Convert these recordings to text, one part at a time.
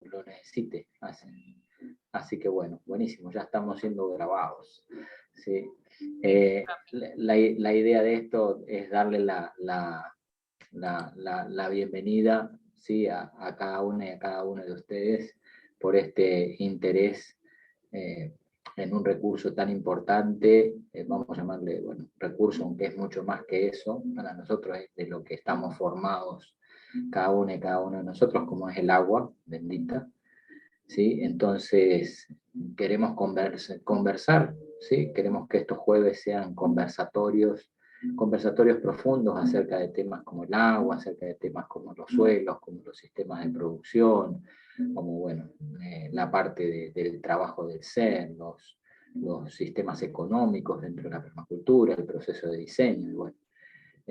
lo necesite. Así que bueno, buenísimo, ya estamos siendo grabados. ¿Sí? La idea de esto es darle la bienvenida, ¿sí? a cada una y a cada uno de ustedes por este interés en un recurso tan importante, vamos a llamarle, bueno, recurso, aunque es mucho más que eso, para nosotros es de lo que estamos formados cada una y cada uno de nosotros, como es el agua bendita, ¿sí? Entonces, queremos conversar, ¿sí? Queremos que estos jueves sean conversatorios profundos acerca de temas como el agua, acerca de temas como los suelos, como los sistemas de producción, como, bueno, la parte del trabajo del ser, los sistemas económicos dentro de la permacultura, el proceso de diseño, y bueno,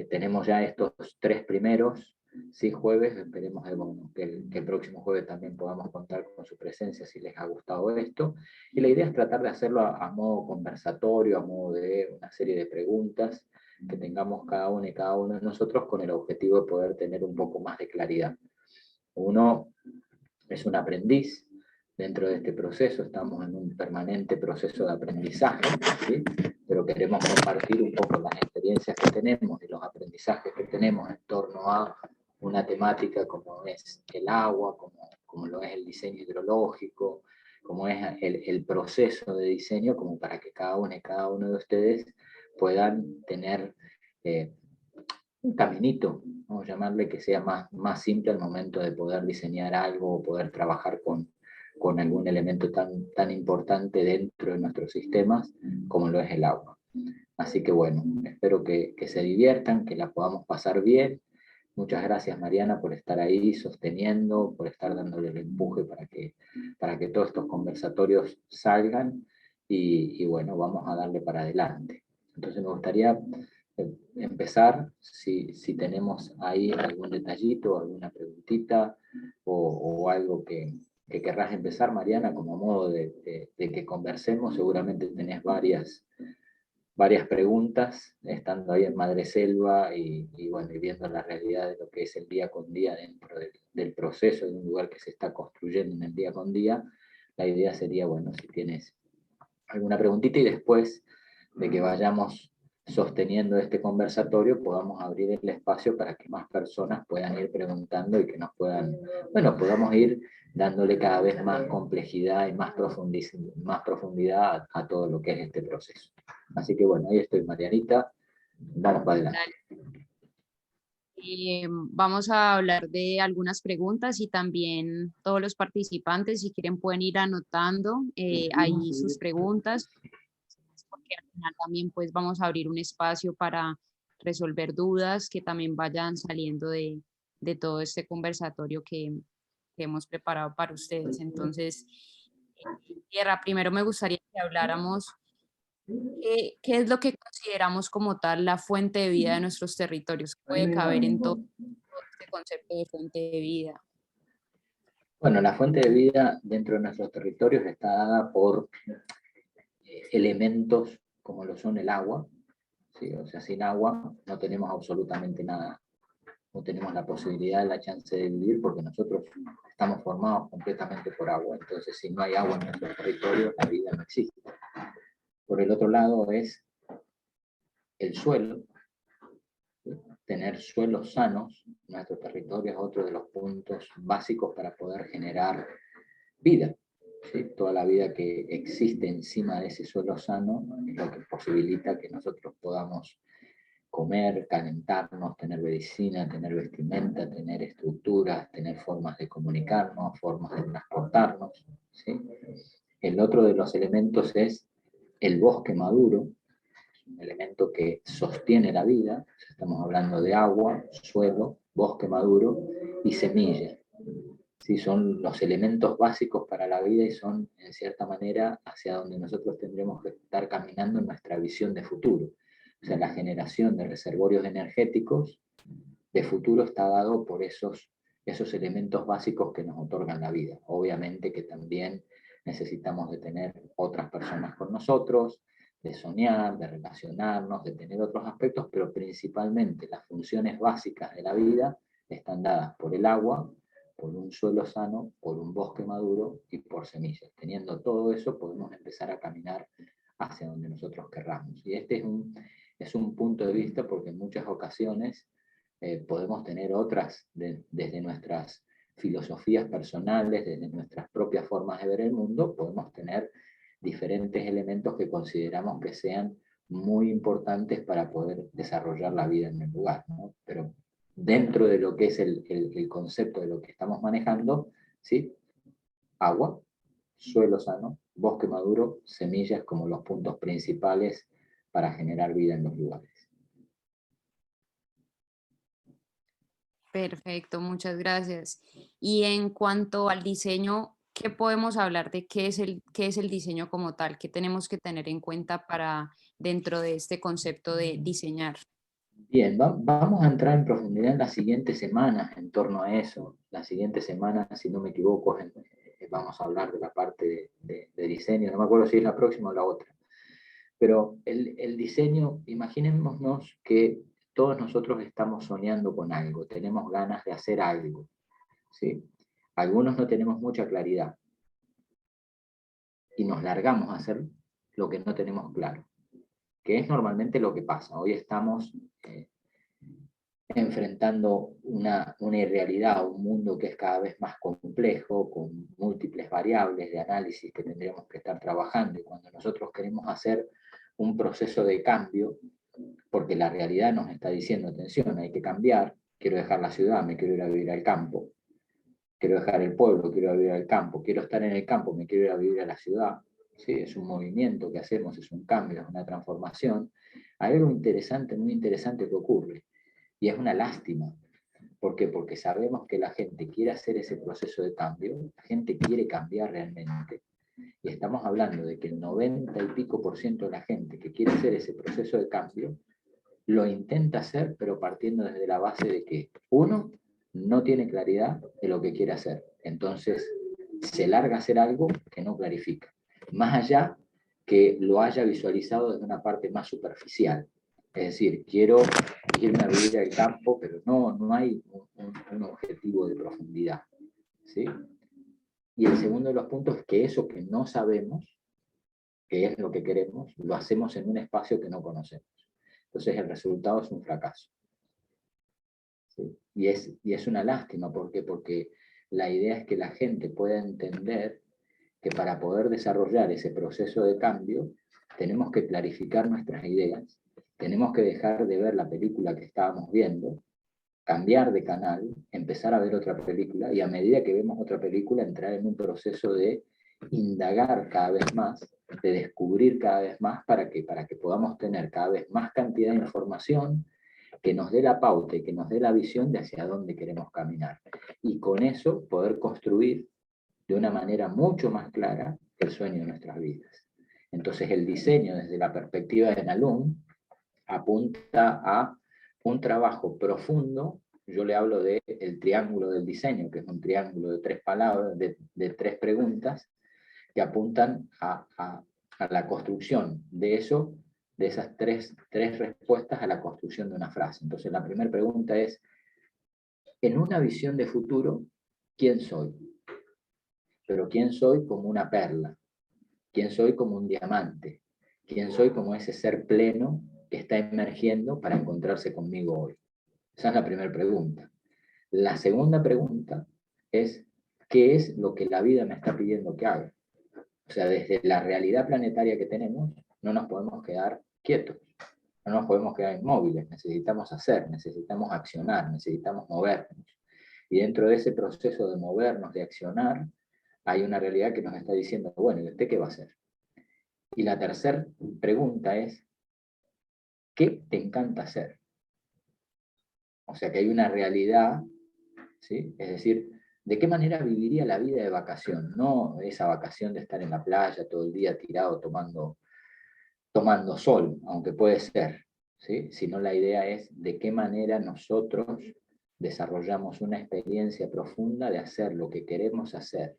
tenemos ya estos 3 primeros, sí, jueves, esperemos bueno, que el próximo jueves también podamos contar con su presencia si les ha gustado esto, y la idea es tratar de hacerlo a modo conversatorio, a modo de una serie de preguntas que tengamos cada uno y cada uno de nosotros con el objetivo de poder tener un poco más de claridad. Uno es un aprendiz dentro de este proceso, estamos en un permanente proceso de aprendizaje, ¿sí? Pero queremos compartir un poco las experiencias que tenemos y los aprendizajes que tenemos en torno a una temática como es el agua, como lo es el diseño hidrológico, como es el proceso de diseño, como para que cada uno y cada uno de ustedes puedan tener un caminito, vamos a llamarle, que sea más simple al momento de poder diseñar algo o poder trabajar con algún elemento tan importante dentro de nuestros sistemas como lo es el agua. Así que bueno, espero que se diviertan, que la podamos pasar bien. Muchas gracias, Mariana, por estar ahí sosteniendo, por estar dándole el empuje para que todos estos conversatorios salgan y bueno, vamos a darle para adelante. Entonces me gustaría empezar, si tenemos ahí algún detallito, alguna preguntita o algo que querrás empezar, Mariana, como modo de que conversemos. Seguramente tenés varias preguntas, estando ahí en Madreselva y bueno, y viendo la realidad de lo que es el día con día dentro del proceso de un lugar que se está construyendo en el día con día. La idea sería, bueno, si tienes alguna preguntita y después de que vayamos sosteniendo este conversatorio, podamos abrir el espacio para que más personas puedan ir preguntando y que nos puedan, bueno, podamos ir dándole cada vez más complejidad y más profundidad a todo lo que es este proceso. Así que bueno, ahí estoy, Marianita, vamos para adelante. Vamos a hablar de algunas preguntas y también todos los participantes, si quieren, pueden ir anotando ahí sus preguntas, porque al final también pues vamos a abrir un espacio para resolver dudas que también vayan saliendo de todo este conversatorio que hemos preparado para ustedes. Entonces, Tierra, primero me gustaría que habláramos qué es lo que consideramos como tal la fuente de vida de nuestros territorios, que puede caber en todo este concepto de fuente de vida. Bueno, la fuente de vida dentro de nuestros territorios está dada por elementos como lo son el agua, ¿sí? O sea, sin agua no tenemos absolutamente nada. No tenemos la posibilidad, la chance de vivir, porque nosotros estamos formados completamente por agua. Entonces, si no hay agua en nuestro territorio, la vida no existe. Por el otro lado es el suelo. Tener suelos sanos en nuestro territorio es otro de los puntos básicos para poder generar vida. ¿Sí? Toda la vida que existe encima de ese suelo sano es lo que posibilita que nosotros podamos comer, calentarnos, tener medicina, tener vestimenta, tener estructuras, tener formas de comunicarnos, formas de transportarnos. ¿Sí? El otro de los elementos es el bosque maduro, un elemento que sostiene la vida. Estamos hablando de agua, suelo, bosque maduro y semilla. ¿Sí? Son los elementos básicos para la vida y son, en cierta manera, hacia donde nosotros tendremos que estar caminando en nuestra visión de futuro. O sea, la generación de reservorios energéticos de futuro está dado por esos elementos básicos que nos otorgan la vida. Obviamente que también necesitamos de tener otras personas con nosotros, de soñar, de relacionarnos, de tener otros aspectos, pero principalmente las funciones básicas de la vida están dadas por el agua, por un suelo sano, por un bosque maduro y por semillas. Teniendo todo eso, podemos empezar a caminar hacia donde nosotros querramos. Y este es un punto de vista porque en muchas ocasiones podemos tener otras, desde nuestras filosofías personales, desde nuestras propias formas de ver el mundo, podemos tener diferentes elementos que consideramos que sean muy importantes para poder desarrollar la vida en el lugar, ¿no? Pero dentro de lo que es el concepto de lo que estamos manejando, ¿sí? Agua, suelo sano, bosque maduro, semillas como los puntos principales para generar vida en los lugares. Perfecto, muchas gracias. Y en cuanto al diseño, ¿qué podemos hablar de qué es el diseño como tal? ¿Qué tenemos que tener en cuenta para dentro de este concepto de diseñar? Bien, vamos a entrar en profundidad en las siguientes semanas en torno a eso. Las siguientes semanas, si no me equivoco, vamos a hablar de la parte de diseño. No me acuerdo si es la próxima o la otra. Pero el diseño, imaginémonos que todos nosotros estamos soñando con algo, tenemos ganas de hacer algo, ¿sí? Algunos no tenemos mucha claridad y nos largamos a hacer lo que no tenemos claro, que es normalmente lo que pasa. Hoy estamos enfrentando una irrealidad, un mundo que es cada vez más complejo, con múltiples variables de análisis que tendríamos que estar trabajando, y cuando nosotros queremos hacer un proceso de cambio, porque la realidad nos está diciendo, atención, hay que cambiar, quiero dejar la ciudad, me quiero ir a vivir al campo, quiero dejar el pueblo, quiero ir a vivir al campo, quiero estar en el campo, me quiero ir a vivir a la ciudad. Sí, es un movimiento que hacemos, es un cambio, es una transformación. Hay algo interesante, muy interesante que ocurre, y es una lástima. ¿Por qué? Porque sabemos que la gente quiere hacer ese proceso de cambio, la gente quiere cambiar realmente, y estamos hablando de que el 90 y pico % de la gente que quiere hacer ese proceso de cambio lo intenta hacer, pero partiendo desde la base de que, uno, no tiene claridad de lo que quiere hacer. Entonces, se larga a hacer algo que no clarifica. Más allá que lo haya visualizado desde una parte más superficial. Es decir, quiero irme a vivir al campo, pero no hay un objetivo de profundidad, ¿sí? Y el segundo de los puntos es que eso que no sabemos, que es lo que queremos, lo hacemos en un espacio que no conocemos. Entonces el resultado es un fracaso. ¿Sí? Y es una lástima, ¿por qué? Porque la idea es que la gente pueda entender que para poder desarrollar ese proceso de cambio, tenemos que clarificar nuestras ideas, tenemos que dejar de ver la película que estábamos viendo, cambiar de canal, empezar a ver otra película, y a medida que vemos otra película, entrar en un proceso de indagar cada vez más, de descubrir cada vez más para que podamos tener cada vez más cantidad de información que nos dé la pauta y que nos dé la visión de hacia dónde queremos caminar. Y con eso poder construir de una manera mucho más clara el sueño de nuestras vidas. Entonces el diseño desde la perspectiva de Nalum apunta a un trabajo profundo. Yo le hablo del triángulo del diseño, que es un triángulo de 3 palabras, de 3 preguntas, que apuntan a la construcción de eso, de esas tres respuestas a la construcción de una frase. Entonces la primera pregunta es, en una visión de futuro, ¿quién soy? Pero ¿quién soy como una perla? ¿Quién soy como un diamante? ¿Quién soy como ese ser pleno que está emergiendo para encontrarse conmigo hoy? Esa es la primera pregunta. La segunda pregunta es, ¿qué es lo que la vida me está pidiendo que haga? O sea, desde la realidad planetaria que tenemos, no nos podemos quedar quietos, no nos podemos quedar inmóviles, necesitamos hacer, necesitamos accionar, necesitamos movernos. Y dentro de ese proceso de movernos, de accionar, hay una realidad que nos está diciendo, bueno, ¿y usted qué va a hacer? Y la tercera pregunta es, ¿qué te encanta hacer? O sea que hay una realidad, ¿sí? Es decir, ¿de qué manera viviría la vida de vacación? No esa vacación de estar en la playa todo el día tirado tomando sol, aunque puede ser, ¿sí? Sino la idea es de qué manera nosotros desarrollamos una experiencia profunda de hacer lo que queremos hacer,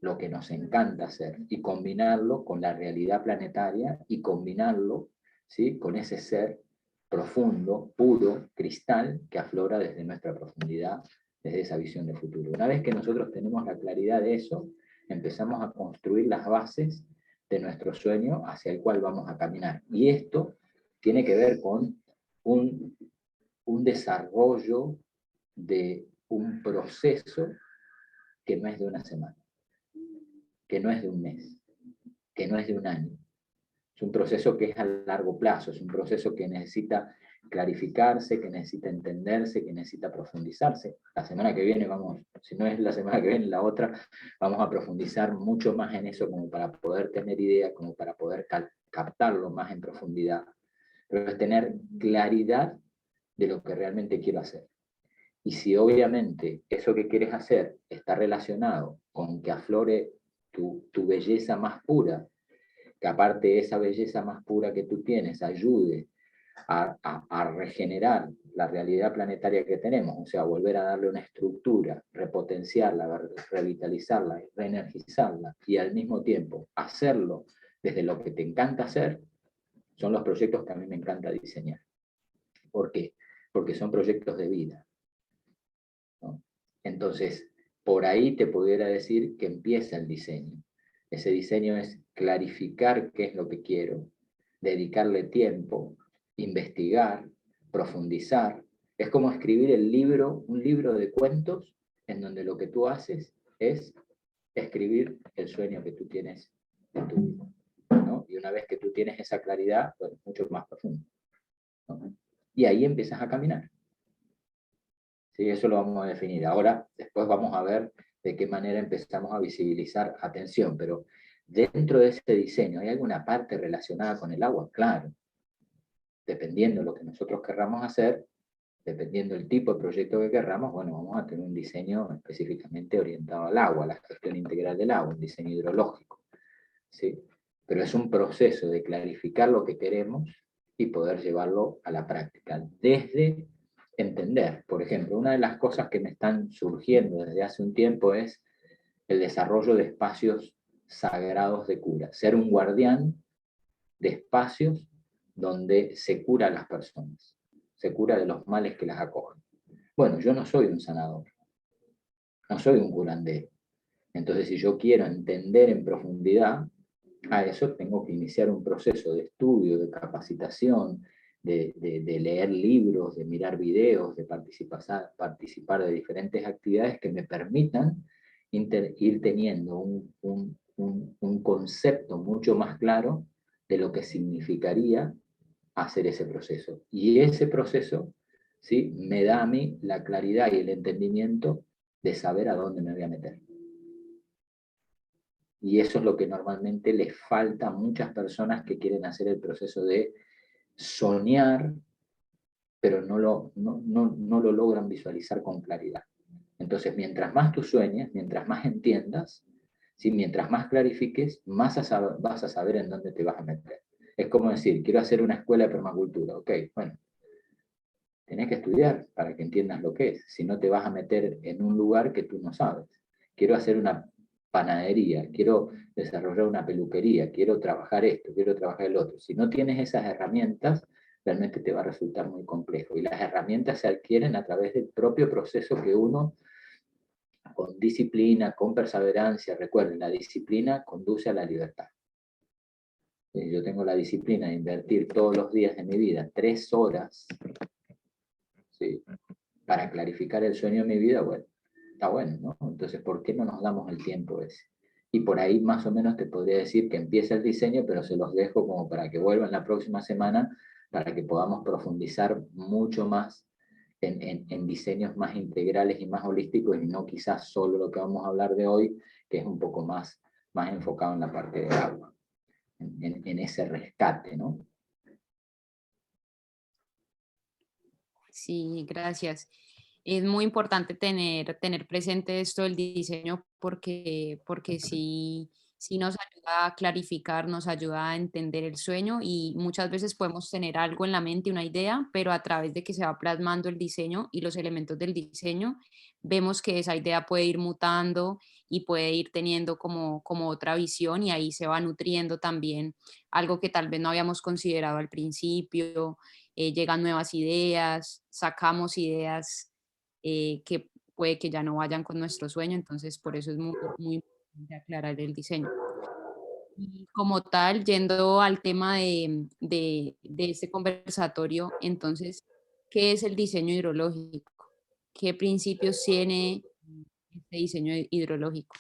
lo que nos encanta hacer, y combinarlo con la realidad planetaria y combinarlo, ¿sí? Con ese ser profundo, puro, cristal, que aflora desde nuestra profundidad desde esa visión de futuro. Una vez que nosotros tenemos la claridad de eso, empezamos a construir las bases de nuestro sueño hacia el cual vamos a caminar. Y esto tiene que ver con un desarrollo de un proceso que no es de una semana, que no es de un mes, que no es de un año. Es un proceso que es a largo plazo, es un proceso que necesita clarificarse, que necesita entenderse, que necesita profundizarse. La semana que viene vamos, si no es la semana que viene, la otra, vamos a profundizar mucho más en eso como para poder tener idea, como para poder captarlo más en profundidad. Pero es tener claridad de lo que realmente quiero hacer. Y si obviamente eso que quieres hacer está relacionado con que aflore tu belleza más pura, que aparte de esa belleza más pura que tú tienes, ayude a regenerar la realidad planetaria que tenemos, o sea, volver a darle una estructura, repotenciarla, revitalizarla, reenergizarla, y al mismo tiempo hacerlo desde lo que te encanta hacer, son los proyectos que a mí me encanta diseñar. ¿Por qué? Porque son proyectos de vida, ¿no? Entonces, por ahí te pudiera decir que empieza el diseño. Ese diseño es clarificar qué es lo que quiero, dedicarle tiempo, investigar, profundizar. Es como escribir un libro de cuentos en donde lo que tú haces es escribir el sueño que tú tienes en tu vida, ¿no? Y una vez que tú tienes esa claridad, pues mucho más profundo, ¿no? Y ahí empiezas a caminar. ¿Sí? Eso lo vamos a definir. Ahora, después vamos a ver de qué manera empezamos a visibilizar atención, pero dentro de ese diseño, ¿hay alguna parte relacionada con el agua? Claro. Dependiendo de lo que nosotros querramos hacer, dependiendo del tipo de proyecto que querramos, bueno, vamos a tener un diseño específicamente orientado al agua, a la gestión integral del agua, un diseño hidrológico, ¿sí? Pero es un proceso de clarificar lo que queremos y poder llevarlo a la práctica, desde entender. Por ejemplo, una de las cosas que me están surgiendo desde hace un tiempo es el desarrollo de espacios sagrados de cura, ser un guardián de espacios donde se cura a las personas, se cura de los males que las acogen. Bueno, yo no soy un sanador, no soy un curandero. Entonces, si yo quiero entender en profundidad a eso, tengo que iniciar un proceso de estudio, de capacitación, de leer libros, de mirar videos, de participar de diferentes actividades que me permitan ir teniendo un concepto mucho más claro de lo que significaría hacer ese proceso. Y ese proceso, ¿sí?, me da a mí la claridad y el entendimiento de saber a dónde me voy a meter. Y eso es lo que normalmente les falta a muchas personas que quieren hacer el proceso de soñar, pero no lo logran visualizar con claridad. Entonces, mientras más tú sueñes, mientras más entiendas, ¿sí?, mientras más clarifiques, más vas a saber en dónde te vas a meter. Es como decir, quiero hacer una escuela de permacultura. Ok, bueno, tenés que estudiar para que entiendas lo que es. Si no, te vas a meter en un lugar que tú no sabes. Quiero hacer una panadería, quiero desarrollar una peluquería, quiero trabajar esto, quiero trabajar el otro. Si no tienes esas herramientas, realmente te va a resultar muy complejo. Y las herramientas se adquieren a través del propio proceso que uno, con disciplina, con perseverancia, recuerden, la disciplina conduce a la libertad. Yo tengo la disciplina de invertir todos los días de mi vida 3 horas, ¿sí?, para clarificar el sueño de mi vida. Bueno, está bueno, ¿no? Entonces, ¿por qué no nos damos el tiempo ese? Y por ahí más o menos te podría decir que empieza el diseño, pero se los dejo como para que vuelvan la próxima semana, para que podamos profundizar mucho más en diseños más integrales y más holísticos, y no quizás solo lo que vamos a hablar de hoy, que es un poco más enfocado en la parte de agua, en ese rescate, ¿no? Sí, gracias. Es muy importante tener presente esto del diseño porque sí nos ayuda a clarificar, nos ayuda a entender el sueño, y muchas veces podemos tener algo en la mente, una idea, pero a través de que se va plasmando el diseño y los elementos del diseño, vemos que esa idea puede ir mutando y puede ir teniendo como otra visión, y ahí se va nutriendo también algo que tal vez no habíamos considerado al principio. Llegan nuevas ideas, sacamos ideas que puede que ya no vayan con nuestro sueño, entonces por eso es muy importante aclarar el diseño. Y como tal, yendo al tema de este conversatorio, entonces, ¿qué es el diseño hidrológico? ¿Qué principios tiene este diseño hidrológico?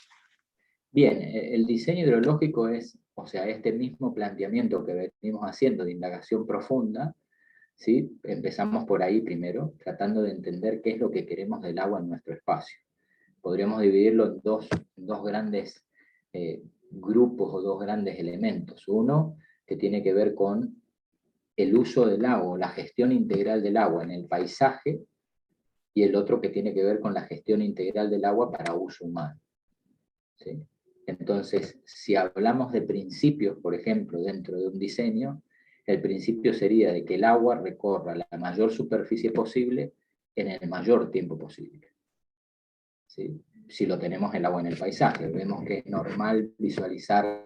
Bien, el diseño hidrológico es, o sea, este mismo planteamiento que venimos haciendo de indagación profunda, ¿sí? Empezamos por ahí primero, tratando de entender qué es lo que queremos del agua en nuestro espacio. Podríamos dividirlo en dos grandes grupos o dos grandes elementos. Uno que tiene que ver con el uso del agua, la gestión integral del agua en el paisaje, y el otro que tiene que ver con la gestión integral del agua para uso humano. ¿Sí? Entonces, si hablamos de principios, por ejemplo, dentro de un diseño, el principio sería de que el agua recorra la mayor superficie posible en el mayor tiempo posible. ¿Sí? Si lo tenemos el agua en el paisaje, vemos que es normal visualizar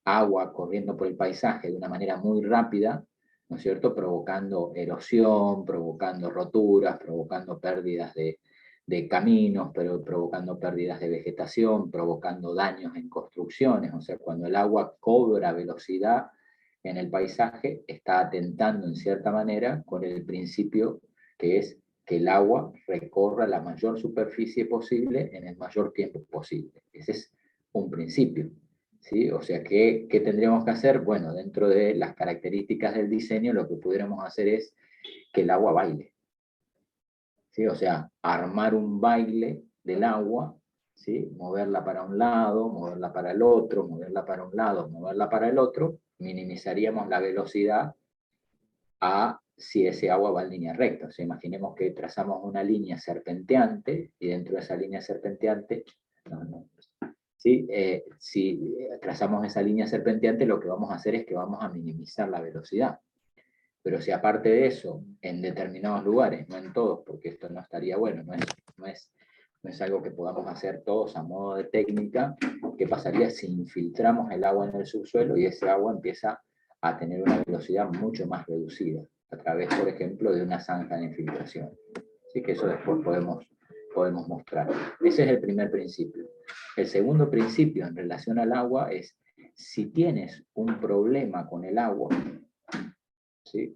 agua corriendo por el paisaje de una manera muy rápida, ¿no es cierto?, provocando erosión, provocando roturas, provocando pérdidas de caminos, pero provocando pérdidas de vegetación, provocando daños en construcciones. O sea, cuando el agua cobra velocidad en el paisaje, está atentando en cierta manera con el principio que es que el agua recorra la mayor superficie posible en el mayor tiempo posible. Ese es un principio. ¿Sí? O sea, ¿qué tendríamos que hacer? Bueno, dentro de las características del diseño, lo que pudiéramos hacer es que el agua baile. ¿Sí? O sea, armar un baile del agua, ¿sí? Moverla para un lado, moverla para el otro, moverla para un lado, moverla para el otro, minimizaríamos la velocidad a si ese agua va en línea recta. O sea, imaginemos que trazamos una línea serpenteante y dentro de esa línea serpenteante, ¿sí? Si trazamos esa línea serpenteante, lo que vamos a hacer es que vamos a minimizar la velocidad. Pero si aparte de eso, en determinados lugares, no en todos, porque esto no estaría bueno, no es algo que podamos hacer todos a modo de técnica, ¿qué pasaría si infiltramos el agua en el subsuelo y ese agua empieza a tener una velocidad mucho más reducida, a través, por ejemplo, de una zanja de infiltración? Así que eso después podemos mostrar. Ese es el primer principio. El segundo principio en relación al agua es, si tienes un problema con el agua, ¿sí?,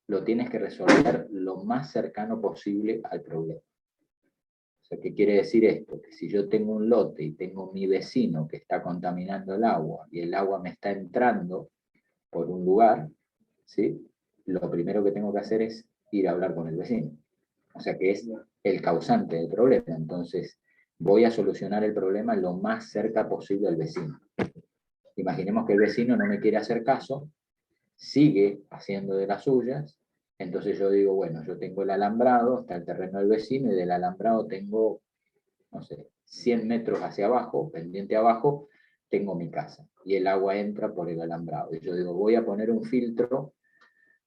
lo tienes que resolver lo más cercano posible al problema. O sea, ¿qué quiere decir esto? Que si yo tengo un lote y tengo mi vecino que está contaminando el agua y el agua me está entrando por un lugar, ¿sí?, lo primero que tengo que hacer es ir a hablar con el vecino. O sea, que es el causante del problema. Entonces, voy a solucionar el problema lo más cerca posible al vecino. Imaginemos que el vecino no me quiere hacer caso, sigue haciendo de las suyas, entonces yo digo, bueno, yo tengo el alambrado, está el terreno del vecino, y del alambrado tengo, no sé, 100 metros hacia abajo, pendiente abajo, tengo mi casa, y el agua entra por el alambrado. Y yo digo, voy a poner un filtro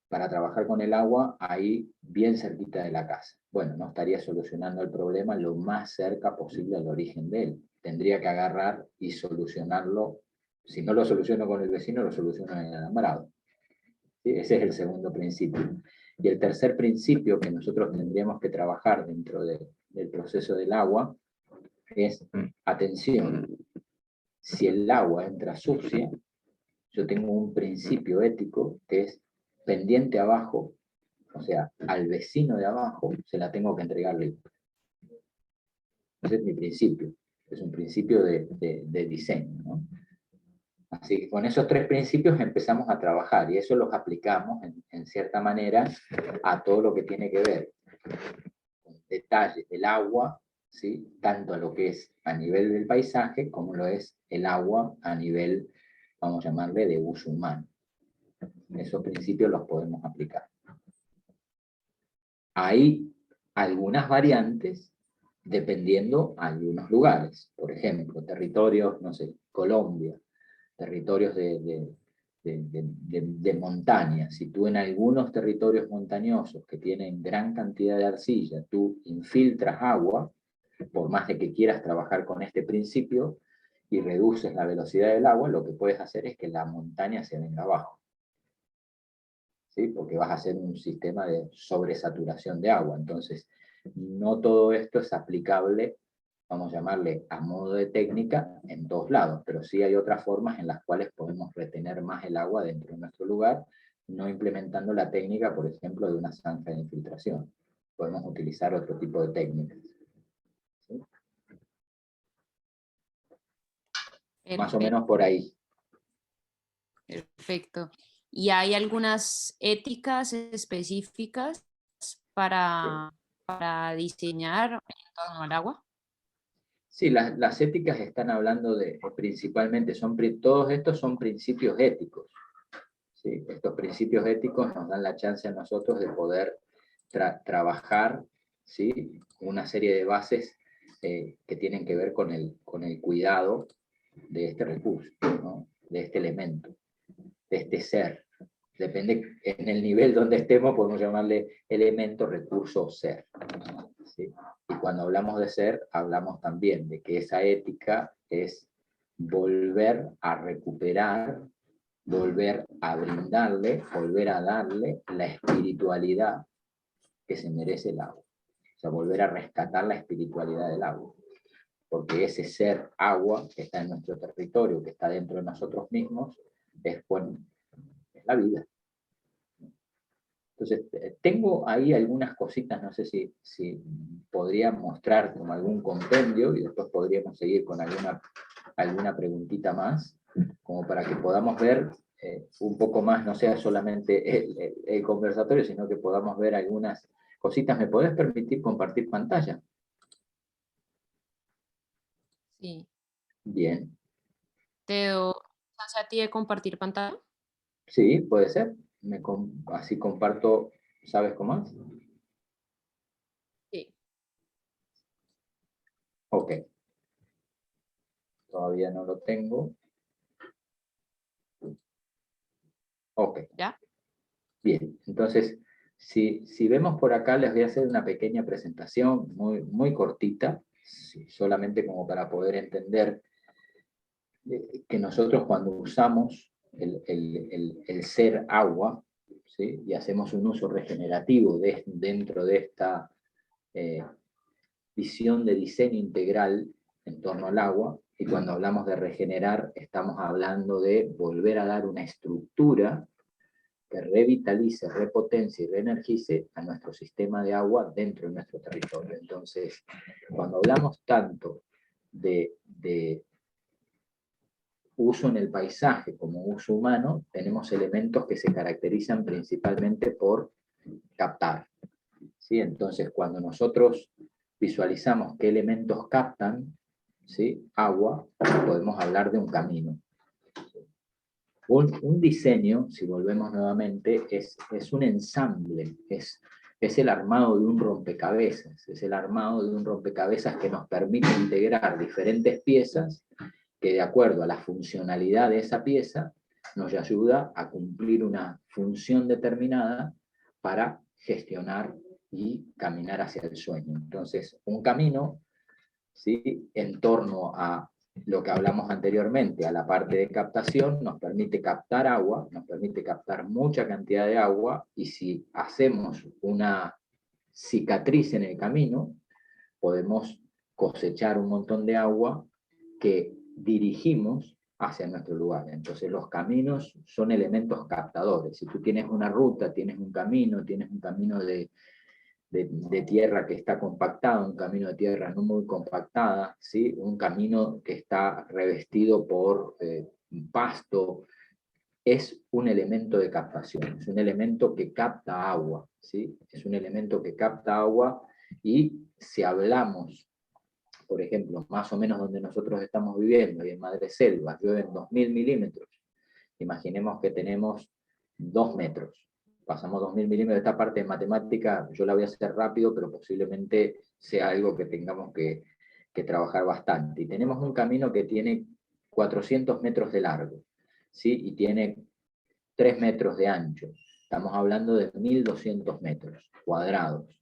para trabajar con el agua ahí bien cerquita de la casa. Bueno, no estaría solucionando el problema lo más cerca posible al origen de él. Tendría que agarrar y solucionarlo. Si no lo soluciono con el vecino, lo soluciono en el alambrado. ¿Sí? Ese es el segundo principio. Y el tercer principio que nosotros tendríamos que trabajar dentro del proceso del agua es, atención, si el agua entra sucia, yo tengo un principio ético que es pendiente abajo, o sea, al vecino de abajo se la tengo que entregar limpia. Ese es mi principio, es un principio de diseño, ¿no? Así que con esos tres principios empezamos a trabajar y eso los aplicamos en cierta manera a todo lo que tiene que ver con detalles del agua, ¿sí?, tanto a lo que es a nivel del paisaje como lo es el agua a nivel, vamos a llamarle, de uso humano. Esos principios los podemos aplicar. Hay algunas variantes dependiendo de algunos lugares. Por ejemplo, territorios, no sé, Colombia, territorios de montaña. Si tú en algunos territorios montañosos que tienen gran cantidad de arcilla, tú infiltras agua, por más de que quieras trabajar con este principio, y reduces la velocidad del agua, lo que puedes hacer es que la montaña se venga abajo. ¿Sí? Porque vas a hacer un sistema de sobresaturación de agua. Entonces, no todo esto es aplicable, vamos a llamarle a modo de técnica, en todos lados, pero sí hay otras formas en las cuales podemos retener más el agua dentro de nuestro lugar, no implementando la técnica, por ejemplo, de una zanja de infiltración. Podemos utilizar otro tipo de técnicas. ¿Sí? Más o menos por ahí. Perfecto. ¿Y hay algunas éticas específicas para diseñar en torno al agua? Sí, las éticas están hablando de, principalmente, todos estos son principios éticos. ¿Sí? Estos principios éticos nos dan la chance a nosotros de poder trabajar, ¿sí? Una serie de bases que tienen que ver con el cuidado de este recurso, ¿no? De este elemento, de este ser. Depende, en el nivel donde estemos, podemos llamarle elemento, recurso o ser. ¿Sí? Y cuando hablamos de ser, hablamos también de que esa ética es volver a recuperar, volver a brindarle, volver a darle la espiritualidad que se merece el agua. O sea, volver a rescatar la espiritualidad del agua. Porque ese ser agua que está en nuestro territorio, que está dentro de nosotros mismos, es la vida. Entonces, tengo ahí algunas cositas, no sé si podría mostrar como algún compendio y después podríamos seguir con alguna preguntita más, como para que podamos ver un poco más, no sea solamente el conversatorio, sino que podamos ver algunas cositas. ¿Me podés permitir compartir pantalla? Sí. Bien. ¿Te doy chance a ti de compartir pantalla? Sí, puede ser. Así comparto, ¿sabes cómo es? Sí. Ok. Todavía no lo tengo. Ok. ¿Ya? Bien, entonces, si vemos por acá, les voy a hacer una pequeña presentación muy cortita, solamente como para poder entender que nosotros cuando usamos el ser agua, ¿sí? Y hacemos un uso regenerativo dentro de esta visión de diseño integral en torno al agua, y cuando hablamos de regenerar, estamos hablando de volver a dar una estructura que revitalice, repotencie y reenergice a nuestro sistema de agua dentro de nuestro territorio. Entonces, cuando hablamos tanto de uso en el paisaje como uso humano, tenemos elementos que se caracterizan principalmente por captar. ¿Sí? Entonces, cuando nosotros visualizamos qué elementos captan, ¿sí? Agua, podemos hablar de un camino. Un diseño, si volvemos nuevamente, es un ensamble, es el armado de un rompecabezas, es el armado de un rompecabezas que nos permite integrar diferentes piezas que de acuerdo a la funcionalidad de esa pieza nos ayuda a cumplir una función determinada para gestionar y caminar hacia el sueño. Entonces, un camino, ¿sí? En torno a lo que hablamos anteriormente, a la parte de captación, nos permite captar agua, nos permite captar mucha cantidad de agua, y si hacemos una cicatriz en el camino, podemos cosechar un montón de agua que dirigimos hacia nuestro lugar. Entonces los caminos son elementos captadores. Si tú tienes una ruta, tienes un camino de tierra que está compactada, un camino de tierra no muy compactada, ¿sí? Un camino que está revestido por pasto, es un elemento de captación, es un elemento que capta agua, ¿sí? Es un elemento que capta agua, y si hablamos, por ejemplo, más o menos donde nosotros estamos viviendo, y en Madreselva, llueven 2000 milímetros, imaginemos que tenemos 2 metros, pasamos 2000 milímetros, esta parte de matemática yo la voy a hacer rápido, pero posiblemente sea algo que tengamos que trabajar bastante. Y tenemos un camino que tiene 400 metros de largo, ¿sí? Y tiene 3 metros de ancho. Estamos hablando de 1200 metros cuadrados.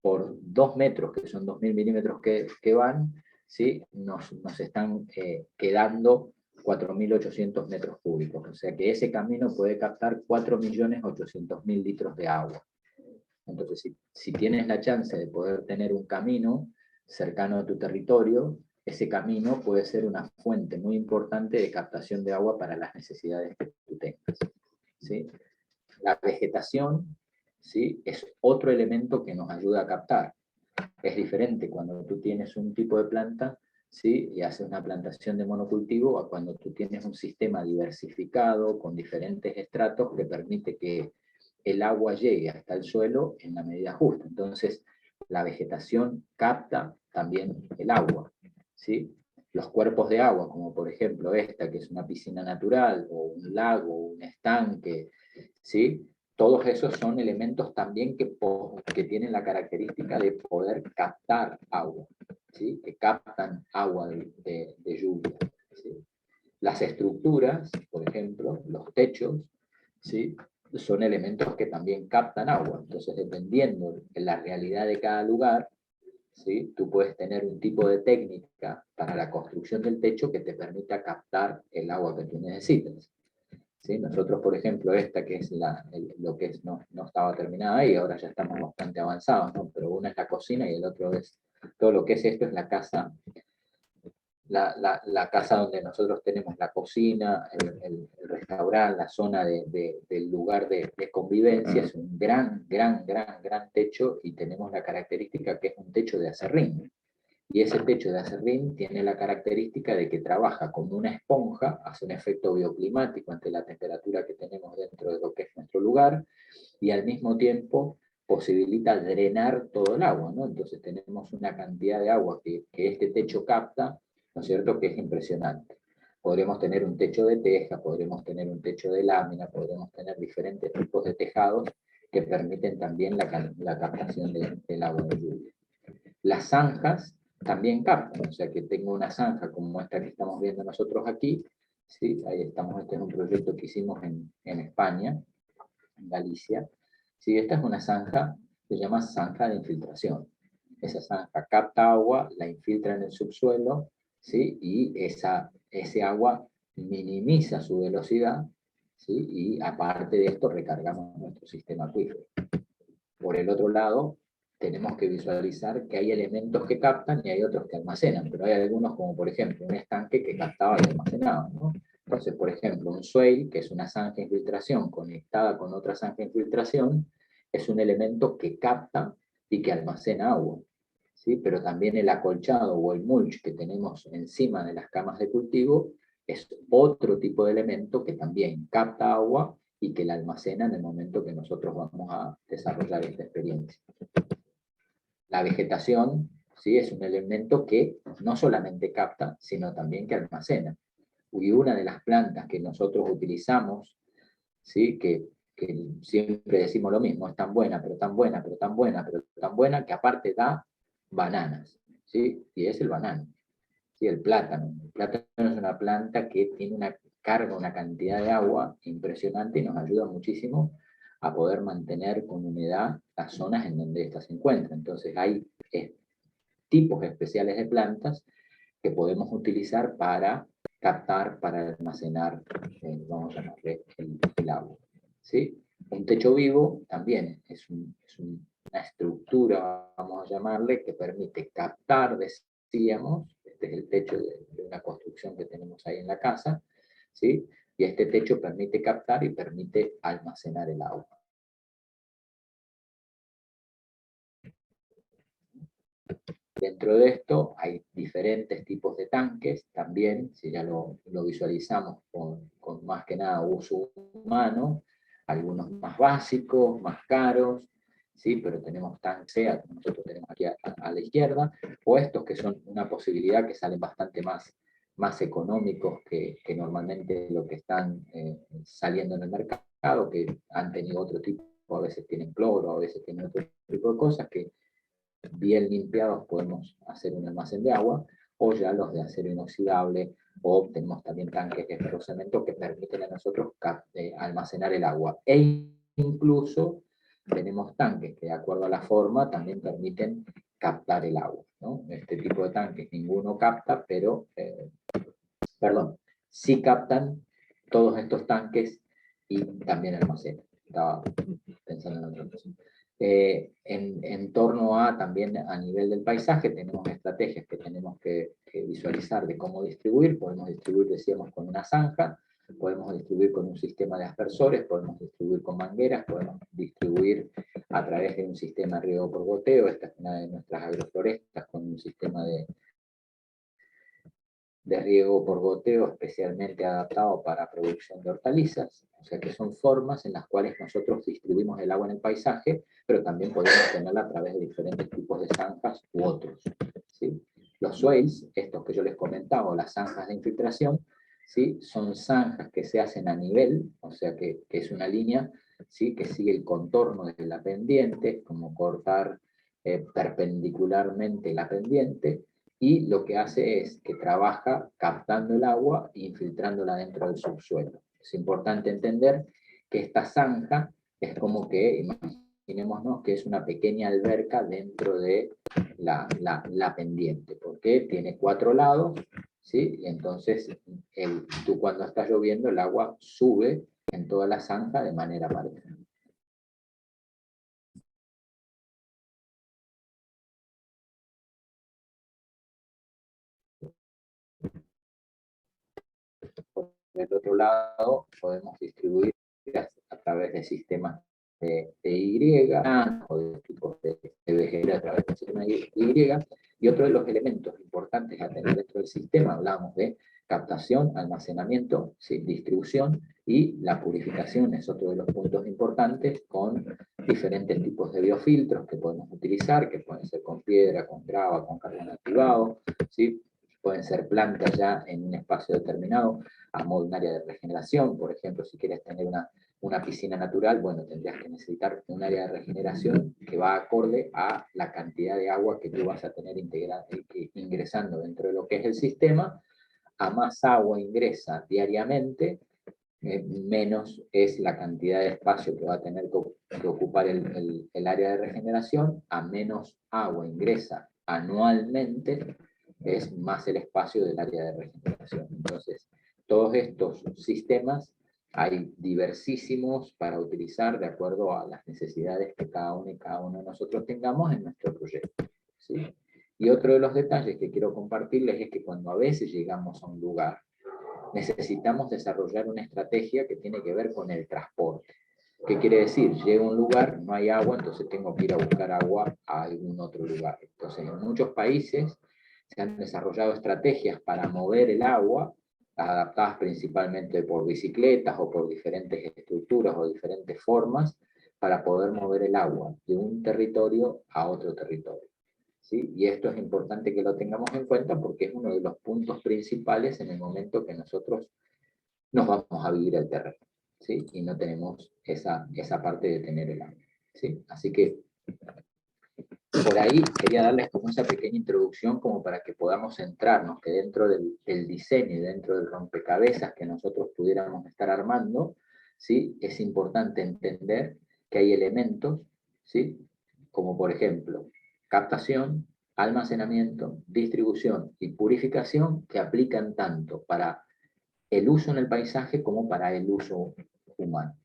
Por 2 metros, que son 2000 milímetros que van, ¿sí? nos están quedando 4800 metros cúbicos. O sea que ese camino puede captar 4.800.000 litros de agua. Entonces, si tienes la chance de poder tener un camino cercano a tu territorio, ese camino puede ser una fuente muy importante de captación de agua para las necesidades que tú tengas, ¿sí? La vegetación, ¿sí?, es otro elemento que nos ayuda a captar. Es diferente cuando tú tienes un tipo de planta, ¿sí?, y haces una plantación de monocultivo, a cuando tú tienes un sistema diversificado con diferentes estratos que permite que el agua llegue hasta el suelo en la medida justa. Entonces, la vegetación capta también el agua, ¿sí? Los cuerpos de agua, como por ejemplo esta, que es una piscina natural, o un lago, un estanque, ¿sí?, todos esos son elementos también que tienen la característica de poder captar agua, ¿sí?, que captan agua de lluvia, ¿sí? Las estructuras, por ejemplo, los techos, ¿sí?, son elementos que también captan agua. Entonces, dependiendo de la realidad de cada lugar, ¿sí?, tú puedes tener un tipo de técnica para la construcción del techo que te permita captar el agua que tú necesitas, ¿sí? Nosotros, por ejemplo, esta que es lo que es, no estaba terminada y ahora ya estamos bastante avanzados, ¿no? Pero una es la cocina y el otro es, todo lo que es esto es la casa, la casa donde nosotros tenemos la cocina, el restaurante, la zona del lugar de convivencia. Es un gran techo, y tenemos la característica que es un techo de acerrín. Y ese techo de acerrín tiene la característica de que trabaja como una esponja, hace un efecto bioclimático ante la temperatura que tenemos dentro de lo que es nuestro lugar, y al mismo tiempo posibilita drenar todo el agua, ¿no? Entonces tenemos una cantidad de agua que este techo capta, ¿no es cierto?, que es impresionante. Podremos tener un techo de teja, podremos tener un techo de lámina, podremos tener diferentes tipos de tejados que permiten también la captación del agua de lluvia. Las zanjas también captan, o sea que tengo una zanja como esta que estamos viendo nosotros aquí, ¿sí? Ahí estamos, este es un proyecto que hicimos en España, en Galicia, ¿sí? Esta es una zanja, se llama zanja de infiltración. Esa zanja capta agua, la infiltra en el subsuelo, ¿sí?, y ese agua minimiza su velocidad, ¿sí?, y aparte de esto recargamos nuestro sistema acuífero. Por el otro lado, tenemos que visualizar que hay elementos que captan y hay otros que almacenan, pero hay algunos, como por ejemplo un estanque, que captaba y almacenaba, ¿no? Entonces, por ejemplo, un swale, que es una zanja de infiltración conectada con otra zanja de infiltración, es un elemento que capta y que almacena agua, ¿sí? Pero también el acolchado o el mulch que tenemos encima de las camas de cultivo es otro tipo de elemento que también capta agua y que la almacena en el momento que nosotros vamos a desarrollar esta experiencia. La vegetación, ¿sí?, es un elemento que no solamente capta, sino también que almacena. Y una de las plantas que nosotros utilizamos, ¿sí?, que siempre decimos lo mismo, es tan buena, pero tan buena, pero tan buena, pero tan buena, que aparte da bananas, ¿sí?, y es el banano, ¿sí?, el plátano. El plátano es una planta que tiene una carga, una cantidad de agua impresionante, y nos ayuda muchísimo a poder mantener con humedad las zonas en donde ésta se encuentra. Entonces hay tipos especiales de plantas que podemos utilizar para captar, para almacenar, vamos a llamarle el agua, ¿sí? Un techo vivo también es una estructura, vamos a llamarle, que permite captar, decíamos, este es el techo de una construcción que tenemos ahí en la casa, ¿sí?, y este techo permite captar y permite almacenar el agua. Dentro de esto hay diferentes tipos de tanques también, si ya lo visualizamos con más que nada uso humano, algunos más básicos, más caros, ¿sí?, pero tenemos tanques, como nosotros tenemos aquí a la izquierda, o estos que son una posibilidad, que salen bastante más económicos que normalmente lo que están saliendo en el mercado, que han tenido otro tipo, a veces tienen cloro, a veces tienen otro tipo de cosas que bien limpiados podemos hacer un almacén de agua, o ya los de acero inoxidable, o tenemos también tanques de ferrocemento que permiten a nosotros almacenar el agua. E incluso tenemos tanques que, de acuerdo a la forma, también permiten captar el agua, ¿no? Este tipo de tanques ninguno capta, pero, perdón, sí captan todos estos tanques y también almacenan. Estaba pensando en otra cosa. En torno a también a nivel del paisaje, tenemos estrategias que tenemos que visualizar de cómo distribuir. Podemos distribuir, decíamos, con una zanja, podemos distribuir con un sistema de aspersores, podemos distribuir con mangueras, podemos distribuir a través de un sistema de riego por goteo. Esta es una de nuestras agroflorestas con un sistema de riego por goteo especialmente adaptado para producción de hortalizas. O sea que son formas en las cuales nosotros distribuimos el agua en el paisaje, pero también podemos tenerla a través de diferentes tipos de zanjas u otros, ¿sí? Los swales, estos que yo les comentaba, las zanjas de infiltración, ¿sí? Son zanjas que se hacen a nivel, o sea que es una línea, ¿sí? Que sigue el contorno de la pendiente, como cortar perpendicularmente la pendiente, y lo que hace es que trabaja captando el agua e infiltrándola dentro del subsuelo. Es importante entender que esta zanja es como que, imaginémonos que es una pequeña alberca dentro de la pendiente, porque tiene 4 lados, ¿sí? Entonces, tú cuando está lloviendo, el agua sube en toda la zanja de manera pareja. Por el otro lado, podemos distribuir a través de sistemas de Y o de tipos de BGR a través del sistema Y. Y otro de los elementos importantes a tener dentro del sistema, hablamos de captación, almacenamiento, ¿sí? Distribución, y la purificación es otro de los puntos importantes, con diferentes tipos de biofiltros que podemos utilizar, que pueden ser con piedra, con grava, con carbón activado, ¿sí? Pueden ser plantas ya en un espacio determinado, a modo de un área de regeneración. Por ejemplo, si quieres tener una piscina natural, bueno, tendrías que necesitar un área de regeneración que va acorde a la cantidad de agua que tú vas a tener ingresando dentro de lo que es el sistema. A más agua ingresa diariamente, menos es la cantidad de espacio que va a tener que ocupar el área de regeneración. A menos agua ingresa anualmente, es más el espacio del área de regeneración. Entonces, todos estos sistemas hay diversísimos para utilizar de acuerdo a las necesidades que cada uno y cada uno de nosotros tengamos en nuestro proyecto, ¿sí? Y otro de los detalles que quiero compartirles es que cuando a veces llegamos a un lugar, necesitamos desarrollar una estrategia que tiene que ver con el transporte. ¿Qué quiere decir? Llego a un lugar, no hay agua, entonces tengo que ir a buscar agua a algún otro lugar. Entonces, en muchos países se han desarrollado estrategias para mover el agua, adaptadas principalmente por bicicletas o por diferentes estructuras o diferentes formas, para poder mover el agua de un territorio a otro territorio, ¿sí? Y esto es importante que lo tengamos en cuenta porque es uno de los puntos principales en el momento que nosotros nos vamos a vivir el terreno, ¿sí? Y no tenemos esa parte de tener el agua, ¿sí? Así que por ahí quería darles como esa pequeña introducción como para que podamos centrarnos, que dentro del diseño y dentro del rompecabezas que nosotros pudiéramos estar armando, ¿sí? Es importante entender que hay elementos, ¿sí? Como por ejemplo, captación, almacenamiento, distribución y purificación, que aplican tanto para el uso en el paisaje como para el uso humano,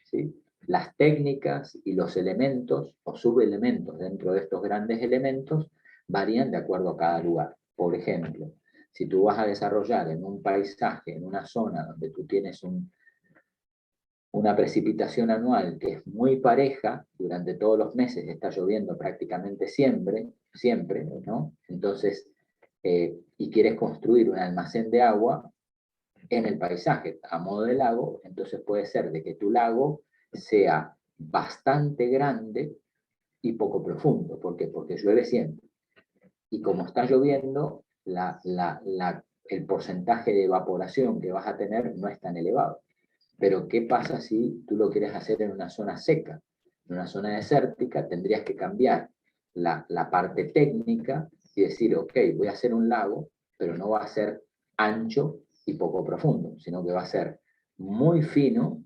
¿sí? Las técnicas y los elementos o subelementos dentro de estos grandes elementos varían de acuerdo a cada lugar. Por ejemplo, si tú vas a desarrollar en un paisaje, en una zona donde tú tienes una precipitación anual que es muy pareja, durante todos los meses está lloviendo prácticamente siempre, ¿no? Entonces, y quieres construir un almacén de agua en el paisaje a modo de lago, entonces puede ser de que tu lago sea bastante grande y poco profundo. ¿Por qué? Porque llueve siempre. Y como está lloviendo, el porcentaje de evaporación que vas a tener no es tan elevado. Pero ¿qué pasa si tú lo quieres hacer en una zona seca? En una zona desértica tendrías que cambiar la parte técnica y decir, ok, voy a hacer un lago, pero no va a ser ancho y poco profundo, sino que va a ser muy fino,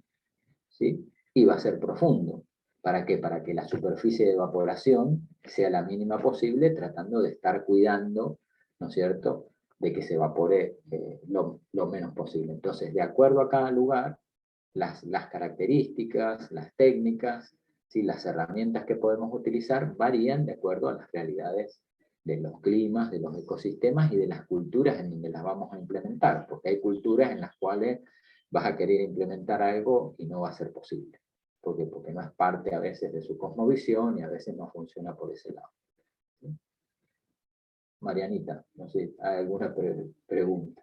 ¿sí? Y va a ser profundo. ¿Para qué? Para que la superficie de evaporación sea la mínima posible, tratando de estar cuidando, ¿no es cierto?, de que se evapore lo menos posible. Entonces, de acuerdo a cada lugar, las características, las técnicas, ¿sí? Las herramientas que podemos utilizar varían de acuerdo a las realidades de los climas, de los ecosistemas y de las culturas en donde las vamos a implementar, porque hay culturas en las cuales vas a querer implementar algo y no va a ser posible, porque no es parte a veces de su cosmovisión y a veces no funciona por ese lado. ¿Sí? Marianita, no sé, ¿hay alguna pregunta?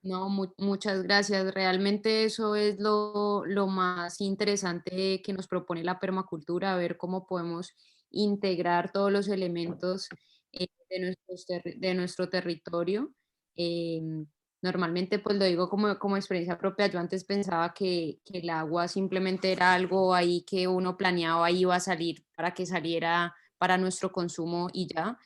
No, muchas gracias. Realmente eso es lo más interesante que nos propone la permacultura, ver cómo podemos integrar todos los elementos de nuestro territorio. Normalmente, pues lo digo como experiencia propia, yo antes pensaba que el agua simplemente era algo ahí que uno planeaba, iba a salir para que saliera para nuestro consumo y ya.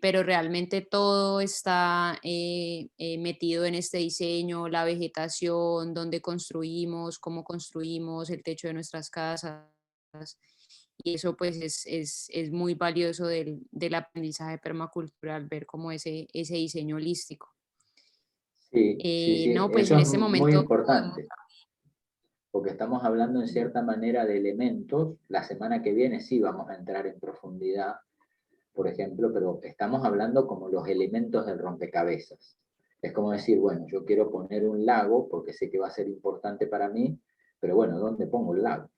Pero realmente todo está metido en este diseño, la vegetación, dónde construimos, cómo construimos, el techo de nuestras casas. Y eso pues es muy valioso del aprendizaje permacultural, ver como ese diseño holístico. Sí, sí, sí, No, pues eso en es este muy momento, importante, porque estamos hablando en cierta manera de elementos. La semana que viene sí vamos a entrar en profundidad, por ejemplo, pero estamos hablando como los elementos del rompecabezas. Es como decir, bueno, yo quiero poner un lago porque sé que va a ser importante para mí, pero bueno, ¿dónde pongo el lago?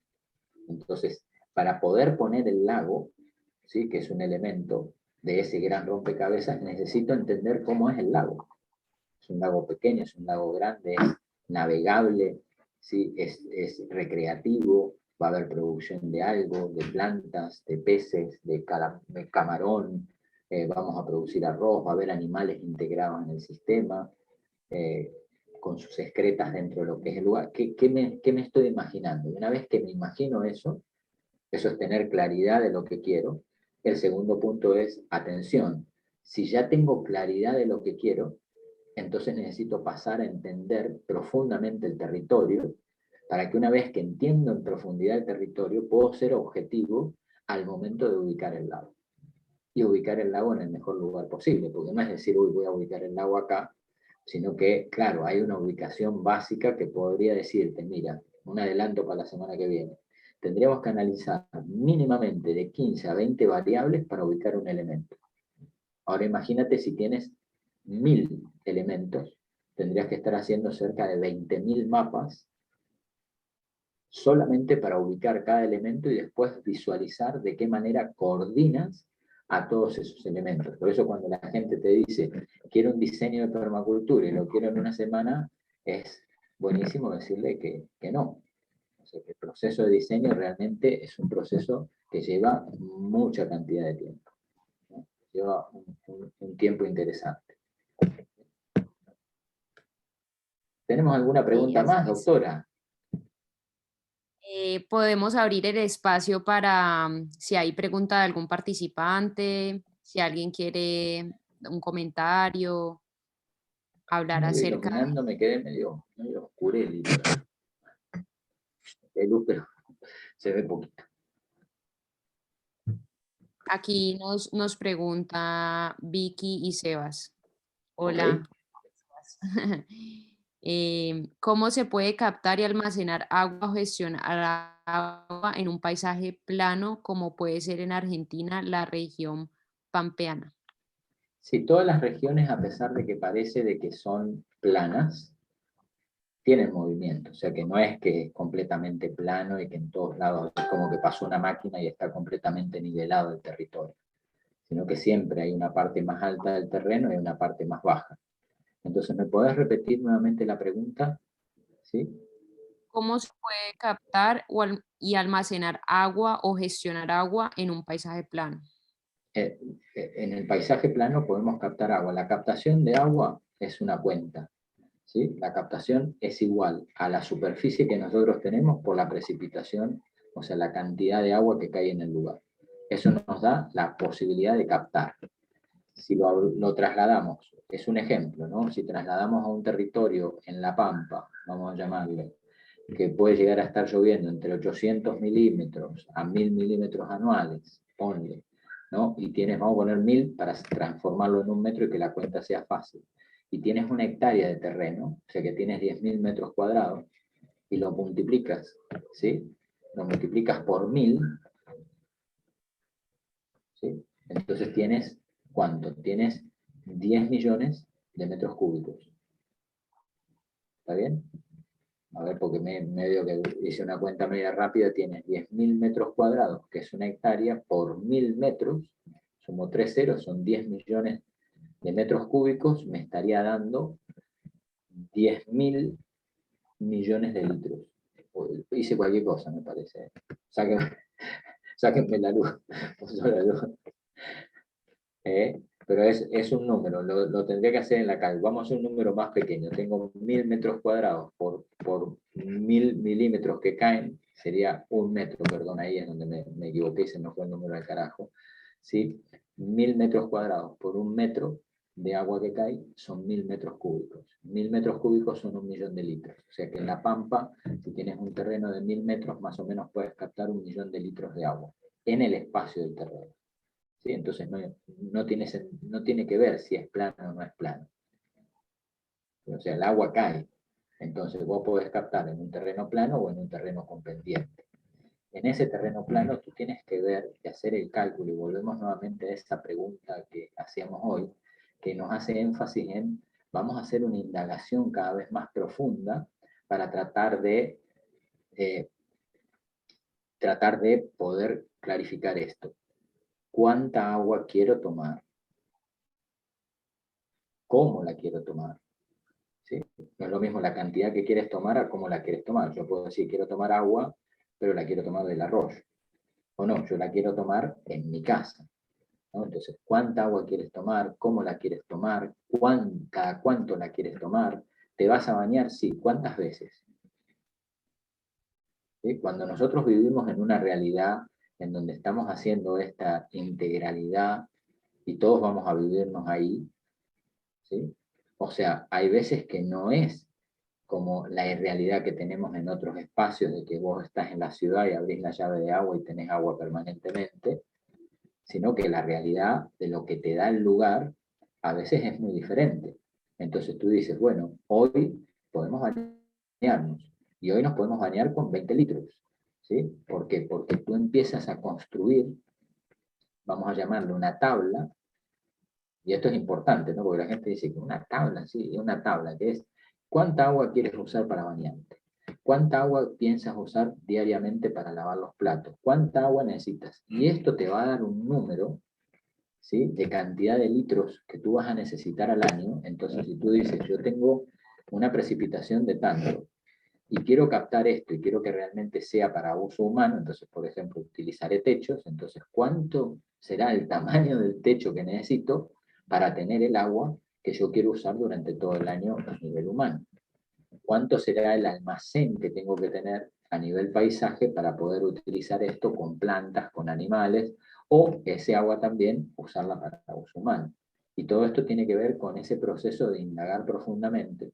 Entonces, para poder poner el lago, ¿sí? Que es un elemento de ese gran rompecabezas, necesito entender cómo es el lago. Es un lago pequeño, es un lago grande, es navegable, ¿sí? Es recreativo, va a haber producción de algo, de plantas, de peces, de camarón, vamos a producir arroz, va a haber animales integrados en el sistema, eh, con sus excretas dentro de lo que es el lugar. ¿Qué me estoy imaginando? Y una vez que me imagino eso es tener claridad de lo que quiero. El segundo punto es, atención, si ya tengo claridad de lo que quiero, entonces necesito pasar a entender profundamente el territorio, para que una vez que entiendo en profundidad el territorio, puedo ser objetivo al momento de ubicar el lago. Y ubicar el lago en el mejor lugar posible, porque no es decir, uy, voy a ubicar el lago acá, sino que, claro, hay una ubicación básica que podría decirte, mira, un adelanto para la semana que viene. Tendríamos que analizar mínimamente de 15 a 20 variables para ubicar un elemento. Ahora imagínate si tienes 1000 elementos, tendrías que estar haciendo cerca de 20.000 mapas solamente para ubicar cada elemento y después visualizar de qué manera coordinas a todos esos elementos. Por eso cuando la gente te dice, quiero un diseño de permacultura y lo quiero en una semana, es buenísimo decirle que no. O sea, que el proceso de diseño realmente es un proceso que lleva mucha cantidad de tiempo, ¿no? Lleva un tiempo interesante. ¿Tenemos alguna sí, pregunta así más, es. doctora? Podemos abrir el espacio para si hay pregunta de algún participante, si alguien quiere un comentario, hablar Medio acerca. iluminando, me quedé medio oscureli. Hay luz, pero se ve poquito. Aquí nos pregunta Vicky y Sebas. ¿Ok? Hola. ¿Cómo se puede captar y almacenar agua o gestionar agua en un paisaje plano como puede ser en Argentina, la región pampeana? Sí, todas las regiones, a pesar de que parece de que son planas, tienen movimiento. O sea, que no es que es completamente plano y que en todos lados es como que pasó una máquina y está completamente nivelado el territorio, sino que siempre hay una parte más alta del terreno y una parte más baja. Entonces, ¿me podés repetir nuevamente la pregunta? ¿Sí? ¿Cómo se puede captar y almacenar agua o gestionar agua en un paisaje plano? En el paisaje plano podemos captar agua. La captación de agua es una cuenta, ¿sí? La captación es igual a la superficie que nosotros tenemos por la precipitación, o sea, la cantidad de agua que cae en el lugar. Eso nos da la posibilidad de captar. Si lo trasladamos, es un ejemplo, ¿no? Si trasladamos a un territorio en La Pampa, vamos a llamarle, que puede llegar a estar lloviendo entre 800 milímetros a 1000 milímetros anuales, ponle, ¿no? Y tienes, vamos a poner 1000 para transformarlo en un metro y que la cuenta sea fácil. Y tienes una hectárea de terreno, o sea que tienes 10.000 metros cuadrados, y lo multiplicas, ¿sí? lo multiplicas por 1000, ¿sí? Entonces tienes, ¿cuánto? Tienes 10 millones de metros cúbicos. ¿Está bien? A ver, porque medio que hice una cuenta media rápida, tienes 10.000 metros cuadrados, que es una hectárea, por 1000 metros, sumo 3 ceros, son 10 millones de metros cúbicos, me estaría dando 10.000 millones de litros. Hice cualquier cosa, me parece. Sáquenme la luz. Puso la luz. Pero es un número, lo tendría que hacer en la calle. Vamos a hacer un número más pequeño. Tengo 1000 metros cuadrados por 1000 milímetros que caen, sería 1 metro, perdón, ahí es donde me equivoqué y se me fue el número al carajo. ¿Sí? 1000 metros cuadrados por 1 metro de agua que cae son 1000 metros cúbicos. 1000 metros cúbicos son 1 millón de litros. O sea que en La Pampa, si tienes un terreno de 1000 metros, más o menos puedes captar 1 millón de litros de agua en el espacio del terreno. ¿Sí? Entonces no tiene que ver si es plano o no es plano. O sea, el agua cae. Entonces vos podés captar en un terreno plano o en un terreno con pendiente. En ese terreno plano tú tienes que ver y hacer el cálculo, y volvemos nuevamente a esa pregunta que hacíamos hoy, que nos hace énfasis en, vamos a hacer una indagación cada vez más profunda para tratar de poder clarificar esto. ¿Cuánta agua quiero tomar? ¿Cómo la quiero tomar? ¿Sí? No es lo mismo la cantidad que quieres tomar a cómo la quieres tomar. Yo puedo decir, quiero tomar agua, pero la quiero tomar del arroyo. O no, yo la quiero tomar en mi casa. ¿No? Entonces, ¿cuánta agua quieres tomar? ¿Cómo la quieres tomar? ¿Cada cuánto la quieres tomar? ¿Te vas a bañar? Sí. ¿Cuántas veces? ¿Sí? Cuando nosotros vivimos en una realidad en donde estamos haciendo esta integralidad y todos vamos a vivirnos ahí, ¿sí? O sea, hay veces que no es como la irrealidad que tenemos en otros espacios, de que vos estás en la ciudad y abrís la llave de agua y tenés agua permanentemente, sino que la realidad de lo que te da el lugar a veces es muy diferente. Entonces tú dices, bueno, hoy podemos bañarnos, y hoy nos podemos bañar con 20 litros. ¿Sí? ¿Por qué? Porque tú empiezas a construir, vamos a llamarle una tabla, y esto es importante, ¿no? Porque la gente dice que una tabla, sí, una tabla, que es, ¿cuánta agua quieres usar para bañarte? ¿Cuánta agua piensas usar diariamente para lavar los platos? ¿Cuánta agua necesitas? Y esto te va a dar un número, ¿sí?, de cantidad de litros que tú vas a necesitar al año. Entonces, si tú dices, yo tengo una precipitación de tanto, y quiero captar esto, y quiero que realmente sea para uso humano, entonces, por ejemplo, utilizaré techos, entonces, ¿cuánto será el tamaño del techo que necesito para tener el agua que yo quiero usar durante todo el año a nivel humano? ¿Cuánto será el almacén que tengo que tener a nivel paisaje para poder utilizar esto con plantas, con animales, o ese agua también usarla para uso humano? Y todo esto tiene que ver con ese proceso de indagar profundamente,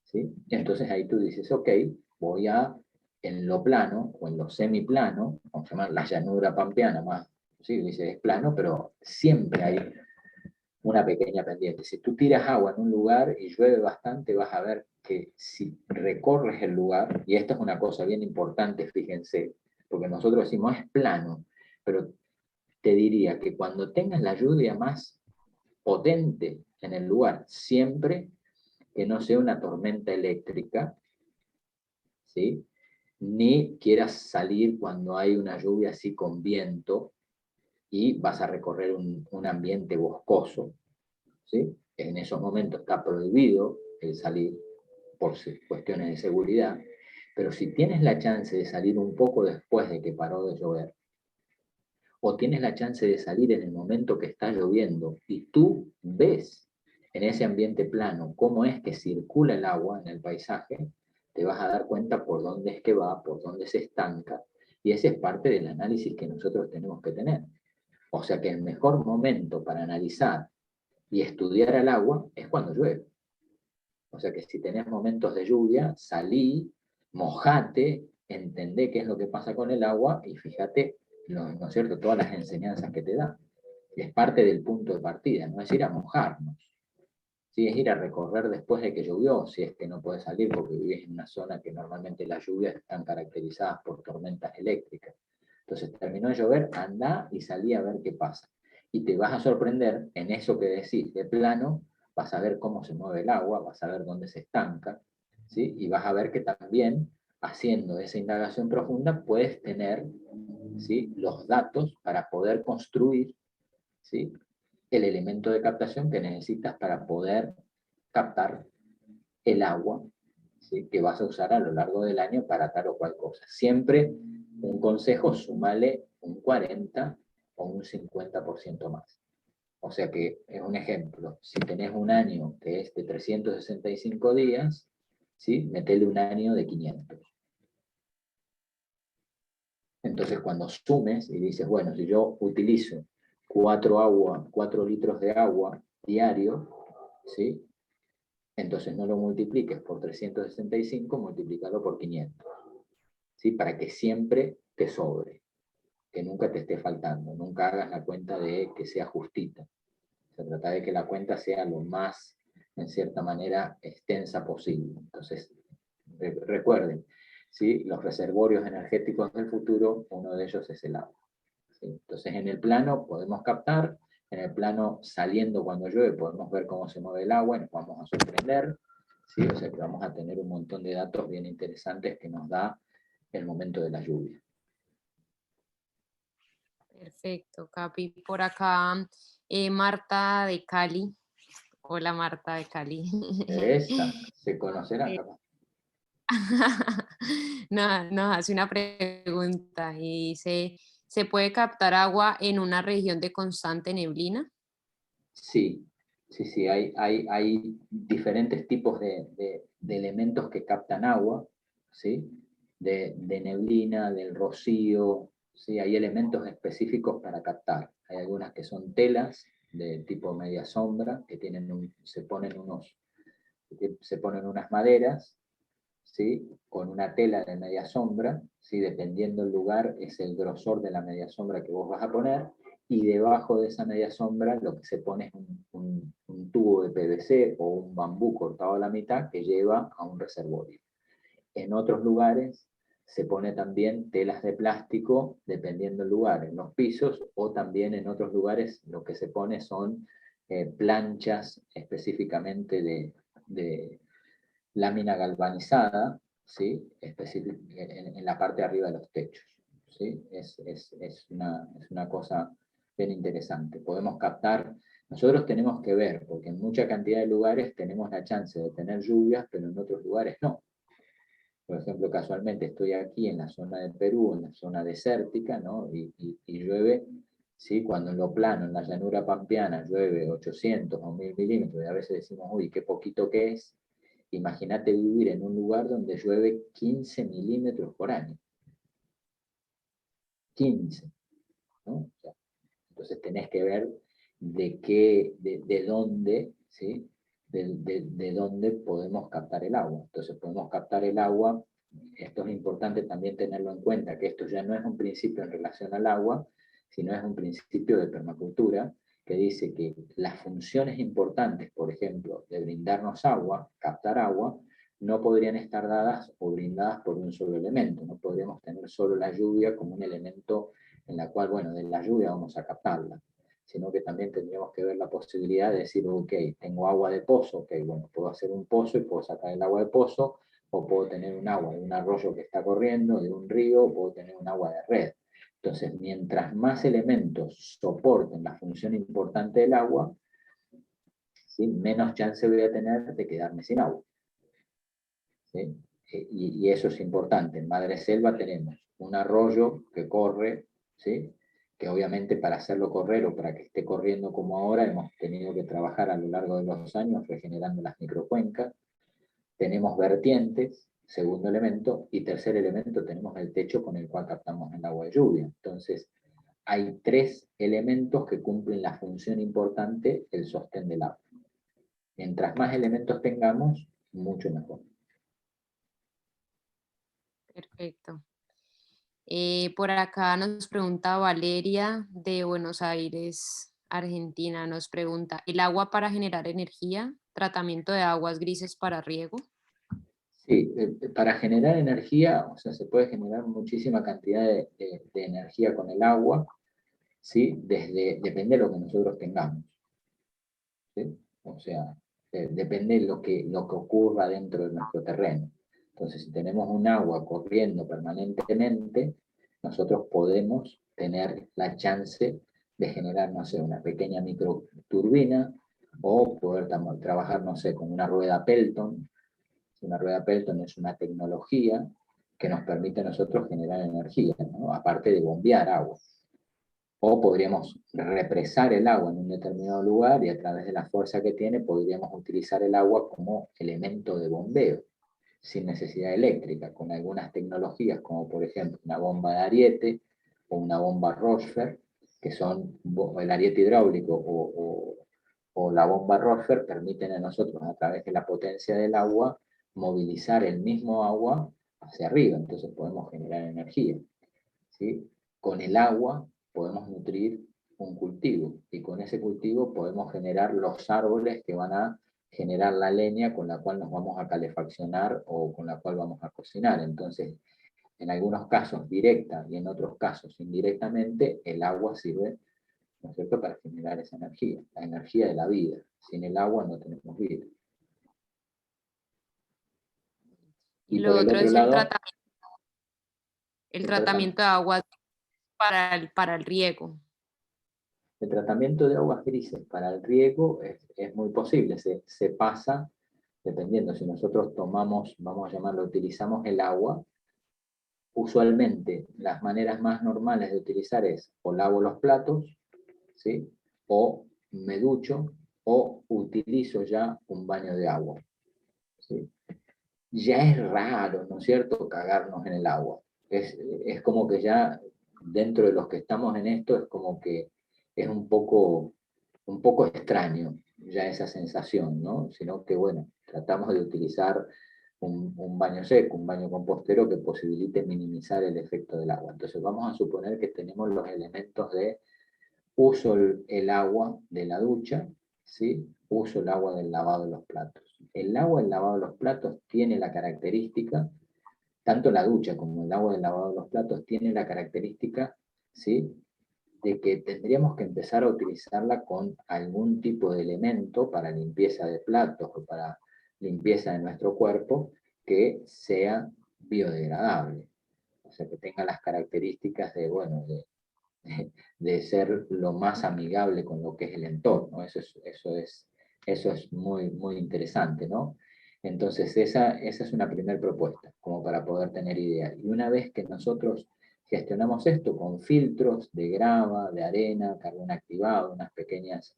¿sí? Entonces ahí tú dices, ok, voy a, en lo plano o en lo semiplano, vamos a llamar la llanura pampeana más, sí, dice es plano, pero siempre hay una pequeña pendiente. Si tú tiras agua en un lugar y llueve bastante, vas a ver que si recorres el lugar, y esto es una cosa bien importante, fíjense, porque nosotros decimos es plano, pero te diría que cuando tengas la lluvia más potente en el lugar, siempre que no sea una tormenta eléctrica, ¿sí?, ni quieras salir cuando hay una lluvia así con viento y vas a recorrer un ambiente boscoso, ¿sí? En esos momentos está prohibido el salir por cuestiones de seguridad, pero si tienes la chance de salir un poco después de que paró de llover, o tienes la chance de salir en el momento que está lloviendo y tú ves en ese ambiente plano cómo es que circula el agua en el paisaje, te vas a dar cuenta por dónde es que va, por dónde se estanca, y ese es parte del análisis que nosotros tenemos que tener. O sea que el mejor momento para analizar y estudiar el agua es cuando llueve. O sea que si tenés momentos de lluvia, salí, mojate, entendé qué es lo que pasa con el agua y fíjate, ¿no es cierto?, todas las enseñanzas que te da. Es parte del punto de partida, no es ir a mojarnos, ¿sí? Es ir a recorrer después de que llovió, si es que no puedes salir porque vives en una zona que normalmente las lluvias están caracterizadas por tormentas eléctricas. Entonces terminó de llover, anda y salí a ver qué pasa. Y te vas a sorprender en eso que decís de plano, vas a ver cómo se mueve el agua, vas a ver dónde se estanca, ¿sí? Y vas a ver que también haciendo esa indagación profunda puedes tener, ¿sí?, los datos para poder construir, ¿sí?, el elemento de captación que necesitas para poder captar el agua, ¿sí?, que vas a usar a lo largo del año para tal o cual cosa. Siempre un consejo, sumale un 40 o un 50% más. O sea que, es un ejemplo, si tenés un año que es de 365 días, ¿sí?, metele un año de 500. Entonces, cuando sumes y dices, bueno, si yo utilizo 4 litros de agua diario, ¿sí?, entonces no lo multipliques por 365, multiplícalo por 500, ¿sí?, para que siempre te sobre, que nunca te esté faltando, nunca hagas la cuenta de que sea justita. Se trata de que la cuenta sea lo más, en cierta manera, extensa posible. Entonces, recuerden, ¿sí?, los reservorios energéticos del futuro, uno de ellos es el agua, ¿sí? Entonces, en el plano podemos captar, en el plano saliendo cuando llueve podemos ver cómo se mueve el agua y nos vamos a sorprender, ¿sí? O sea que vamos a tener un montón de datos bien interesantes que nos da el momento de la lluvia. Perfecto, Capi. Por acá, Marta de Cali. Hola, Marta de Cali. Esa, se conocerá Eh, capaz. nos hace una pregunta y dice, ¿se puede captar agua en una región de constante neblina? Sí, sí, hay diferentes tipos de elementos que captan agua, ¿sí? De neblina, del rocío, ¿sí? Hay elementos específicos para captar. Hay algunas que son telas de tipo media sombra, que se ponen unas maderas, ¿sí?, con una tela de media sombra, ¿sí?, dependiendo del lugar, es el grosor de la media sombra que vos vas a poner, y debajo de esa media sombra lo que se pone es un tubo de PVC o un bambú cortado a la mitad que lleva a un reservorio. En otros lugares se pone también telas de plástico, dependiendo del lugar, en los pisos, o también en otros lugares lo que se pone son planchas específicamente de lámina galvanizada, ¿sí?, en la parte de arriba de los techos, ¿sí? Es una cosa bien interesante. Podemos captar, nosotros tenemos que ver, porque en mucha cantidad de lugares tenemos la chance de tener lluvias, pero en otros lugares no. Por ejemplo, casualmente estoy aquí en la zona de Perú, en la zona desértica, ¿no? Y llueve, ¿sí? Cuando en lo plano, en la llanura pampeana, llueve 800 o 1000 milímetros, y a veces decimos, uy, qué poquito que es. Imagínate vivir en un lugar donde llueve 15 milímetros por año. 15, ¿no? O sea, entonces tenés que ver de dónde, ¿sí?, de dónde podemos captar el agua. Entonces podemos captar el agua, esto es importante también tenerlo en cuenta, que esto ya no es un principio en relación al agua, sino es un principio de permacultura, que dice que las funciones importantes, por ejemplo, de brindarnos agua, captar agua, no podrían estar dadas o brindadas por un solo elemento. No podríamos tener solo la lluvia como un elemento en la cual, bueno, de la lluvia vamos a captarla, sino que también tendríamos que ver la posibilidad de decir, ok, tengo agua de pozo, ok, bueno, puedo hacer un pozo y puedo sacar el agua de pozo, o puedo tener un agua de un arroyo que está corriendo, de un río, o puedo tener un agua de red. Entonces, mientras más elementos soporten la función importante del agua, ¿sí?, menos chance voy a tener de quedarme sin agua, ¿sí? Y eso es importante. En Madre Selva tenemos un arroyo que corre, ¿sí?, que obviamente para hacerlo correr o para que esté corriendo como ahora hemos tenido que trabajar a lo largo de los años regenerando las microcuencas. Tenemos vertientes, segundo elemento, y tercer elemento tenemos el techo con el cual captamos el agua de lluvia. Entonces, hay 3 elementos que cumplen la función importante, el sostén del agua. Mientras más elementos tengamos, mucho mejor. Perfecto. Por acá nos pregunta Valeria de Buenos Aires, Argentina nos pregunta, ¿el agua para generar energía? ¿Tratamiento de aguas grises para riego? Sí, para generar energía, o sea, se puede generar muchísima cantidad de energía con el agua, ¿sí? Depende de lo que nosotros tengamos, ¿sí? O sea, depende de lo que ocurra dentro de nuestro terreno. Entonces, si tenemos un agua corriendo permanentemente, nosotros podemos tener la chance de generar, no sé, una pequeña microturbina o poder trabajar, no sé, con una rueda Pelton. Una rueda Pelton es una tecnología que nos permite a nosotros generar energía, ¿no? Aparte de bombear agua. O podríamos represar el agua en un determinado lugar y a través de la fuerza que tiene podríamos utilizar el agua como elemento de bombeo, sin necesidad eléctrica, con algunas tecnologías como por ejemplo una bomba de ariete o una bomba Rosfer, que son el ariete hidráulico o la bomba Rosfer, permiten a nosotros a través de la potencia del agua movilizar el mismo agua hacia arriba, entonces podemos generar energía, ¿sí? Con el agua podemos nutrir un cultivo y con ese cultivo podemos generar los árboles que van a generar la leña con la cual nos vamos a calefaccionar o con la cual vamos a cocinar. Entonces, en algunos casos directa y en otros casos indirectamente, el agua sirve, ¿no es cierto?, para generar esa energía, la energía de la vida. Sin el agua no tenemos vida. Y Y lo por el otro otro es lado, el el tratamiento. tratamiento de aguas para el riego. El tratamiento de aguas grises para el riego es muy posible, se pasa, dependiendo, si nosotros tomamos, vamos a llamarlo, utilizamos el agua, usualmente las maneras más normales de utilizar es o lavo los platos, ¿sí? O me ducho, o utilizo ya un baño de agua, ¿sí? Ya es raro, ¿no es cierto?, cagarnos en el agua. Es como que ya dentro de los que estamos en esto es como que es un poco extraño ya esa sensación, ¿no? Sino que, bueno, tratamos de utilizar un baño seco, un baño compostero que posibilite minimizar el efecto del agua. Entonces vamos a suponer que tenemos los elementos de uso el agua de la ducha, ¿sí? Uso el agua del lavado de los platos. El agua del lavado de los platos tiene la característica, tanto la ducha como el agua del lavado de los platos tiene la característica, ¿sí?, de que tendríamos que empezar a utilizarla con algún tipo de elemento para limpieza de platos o para limpieza de nuestro cuerpo que sea biodegradable. O sea, que tenga las características de, bueno, de ser lo más amigable con lo que es el entorno. Eso es muy, muy interesante, ¿no? Entonces, esa es una primera propuesta, como para poder tener idea. Y una vez que nosotros gestionamos esto con filtros de grava, de arena, carbón activado, unas pequeñas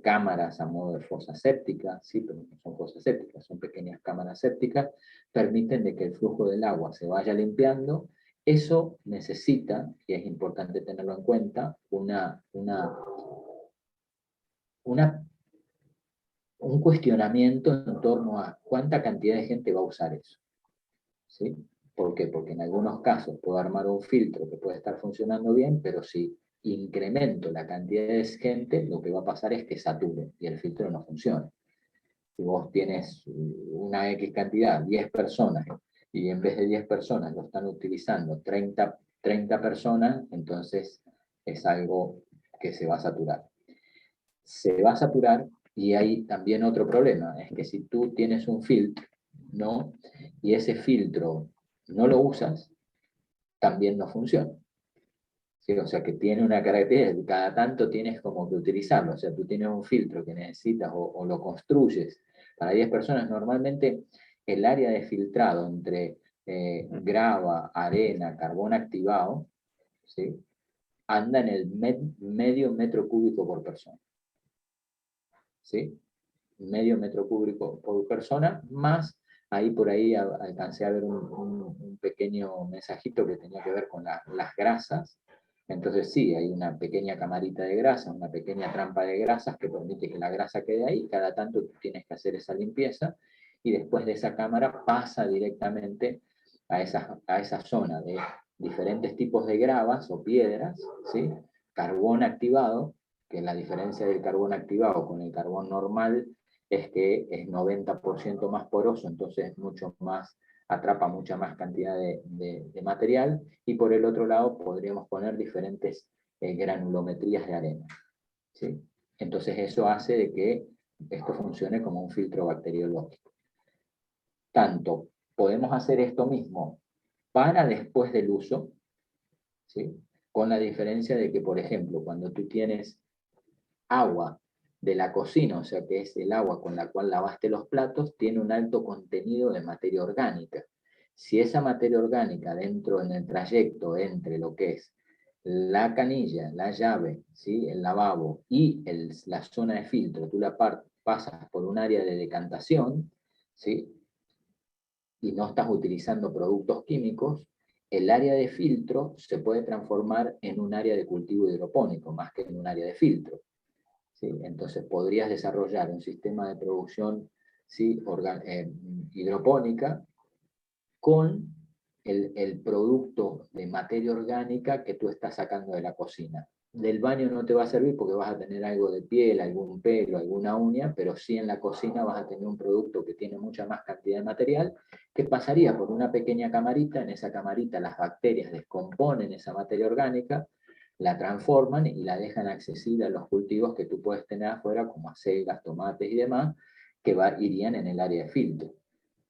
cámaras a modo de fosa séptica, sí, pero no son fosas sépticas, son pequeñas cámaras sépticas, permiten de que el flujo del agua se vaya limpiando. Eso necesita, y es importante tenerlo en cuenta, un cuestionamiento en torno a cuánta cantidad de gente va a usar eso, ¿sí? ¿Por qué? Porque en algunos casos puedo armar un filtro que puede estar funcionando bien, pero si incremento la cantidad de gente, lo que va a pasar es que sature y el filtro no funciona. Si vos tienes una X cantidad, 10 personas, y en vez de 10 personas lo están utilizando 30 personas, entonces es algo que se va a saturar. Se va a saturar y hay también otro problema, es que si tú tienes un filtro, ¿no?, y ese filtro no lo usas, también no funciona. ¿Sí? O sea, que tiene una característica, cada tanto tienes como que utilizarlo. O sea, tú tienes un filtro que necesitas o lo construyes para 10 personas. Normalmente el área de filtrado entre grava, arena, carbón activado, ¿sí?, anda en el medio metro cúbico por persona. ¿Sí? Medio metro cúbico por persona, más ahí por ahí alcancé a ver un pequeño mensajito que tenía que ver con las grasas. Entonces sí, hay una pequeña camarita de grasa, una pequeña trampa de grasas que permite que la grasa quede ahí, cada tanto tú tienes que hacer esa limpieza y después de esa cámara pasa directamente a esa zona de diferentes tipos de gravas o piedras, ¿sí?, carbón activado, que la diferencia del carbón activado con el carbón normal es que es 90% más poroso, entonces mucho más, atrapa mucha más cantidad de material, y por el otro lado podríamos poner diferentes granulometrías de arena, ¿sí? Entonces eso hace de que esto funcione como un filtro bacteriológico. Tanto podemos hacer esto mismo para después del uso, ¿sí? Con la diferencia de que, por ejemplo, cuando tú tienes agua de la cocina, o sea que es el agua con la cual lavaste los platos, tiene un alto contenido de materia orgánica. Si esa materia orgánica dentro en el trayecto entre lo que es la canilla, la llave, ¿sí? El lavabo y la zona de filtro, tú la pasas por un área de decantación, ¿sí? Y no estás utilizando productos químicos, el área de filtro se puede transformar en un área de cultivo hidropónico, más que en un área de filtro, ¿sí? Entonces podrías desarrollar un sistema de producción, ¿sí? Hidropónica con el producto de materia orgánica que tú estás sacando de la cocina. Del baño no te va a servir porque vas a tener algo de piel, algún pelo, alguna uña, pero sí en la cocina vas a tener un producto que tiene mucha más cantidad de material, que pasaría por una pequeña camarita. En esa camarita las bacterias descomponen esa materia orgánica, la transforman y la dejan accesible a los cultivos que tú puedes tener afuera, como acelgas, tomates y demás, que irían en el área de filtro,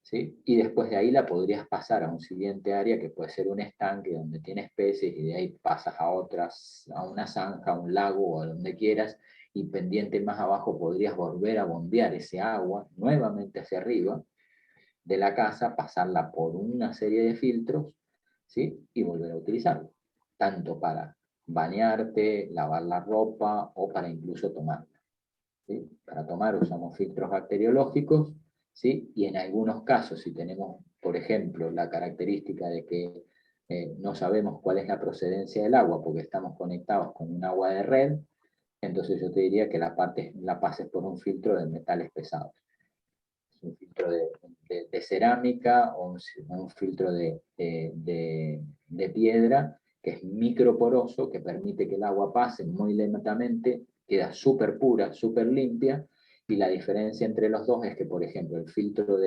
¿sí? Y después de ahí la podrías pasar a un siguiente área que puede ser un estanque donde tienes peces, y de ahí pasas a otras, a una zanja, a un lago o a donde quieras, y pendiente más abajo podrías volver a bombear ese agua nuevamente hacia arriba de la casa, pasarla por una serie de filtros, ¿sí? Y volver a utilizarlo, tanto para bañarte, lavar la ropa o para incluso tomar, ¿sí? Para tomar usamos filtros bacteriológicos, ¿sí? Y en algunos casos, si tenemos, por ejemplo, la característica de que no sabemos cuál es la procedencia del agua porque estamos conectados con un agua de red, entonces yo te diría que la pases por un filtro de metales pesados. Un filtro de cerámica o un filtro de piedra que es microporoso, que permite que el agua pase muy lentamente, queda súper pura, súper limpia, y la diferencia entre los dos es que, por ejemplo, el filtro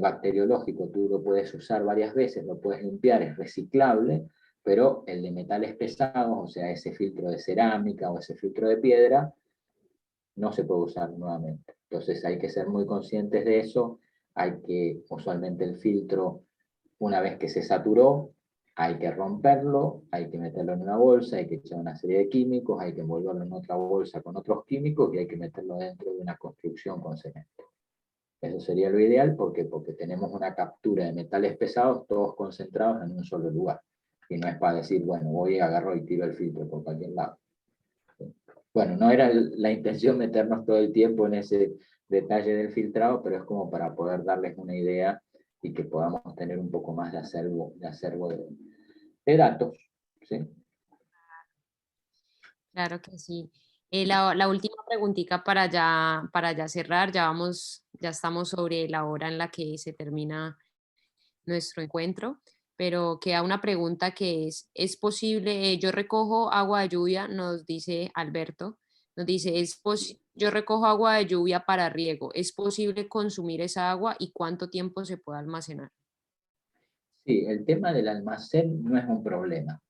bacteriológico tú lo puedes usar varias veces, lo puedes limpiar, es reciclable, pero el de metales pesados, o sea, ese filtro de cerámica o ese filtro de piedra, no se puede usar nuevamente. Entonces hay que ser muy conscientes de eso, hay que, usualmente el filtro, una vez que se saturó, hay que romperlo, hay que meterlo en una bolsa, hay que echar una serie de químicos, hay que envolverlo en otra bolsa con otros químicos y hay que meterlo dentro de una construcción con cemento. Eso sería lo ideal porque tenemos una captura de metales pesados todos concentrados en un solo lugar. Y no es para decir, bueno, voy y agarro y tiro el filtro por cualquier lado. Bueno, no era la intención meternos todo el tiempo en ese detalle del filtrado, pero es como para poder darles una idea y que podamos tener un poco más de acervo de datos, ¿sí? Claro que sí. La última preguntita para ya cerrar, ya estamos sobre la hora en la que se termina nuestro encuentro, pero queda una pregunta que ¿es posible, yo recojo agua de lluvia, nos dice Alberto, nos dice, yo recojo agua de lluvia para riego, ¿es posible consumir esa agua y cuánto tiempo se puede almacenar? Sí, el tema del almacén no es un problema.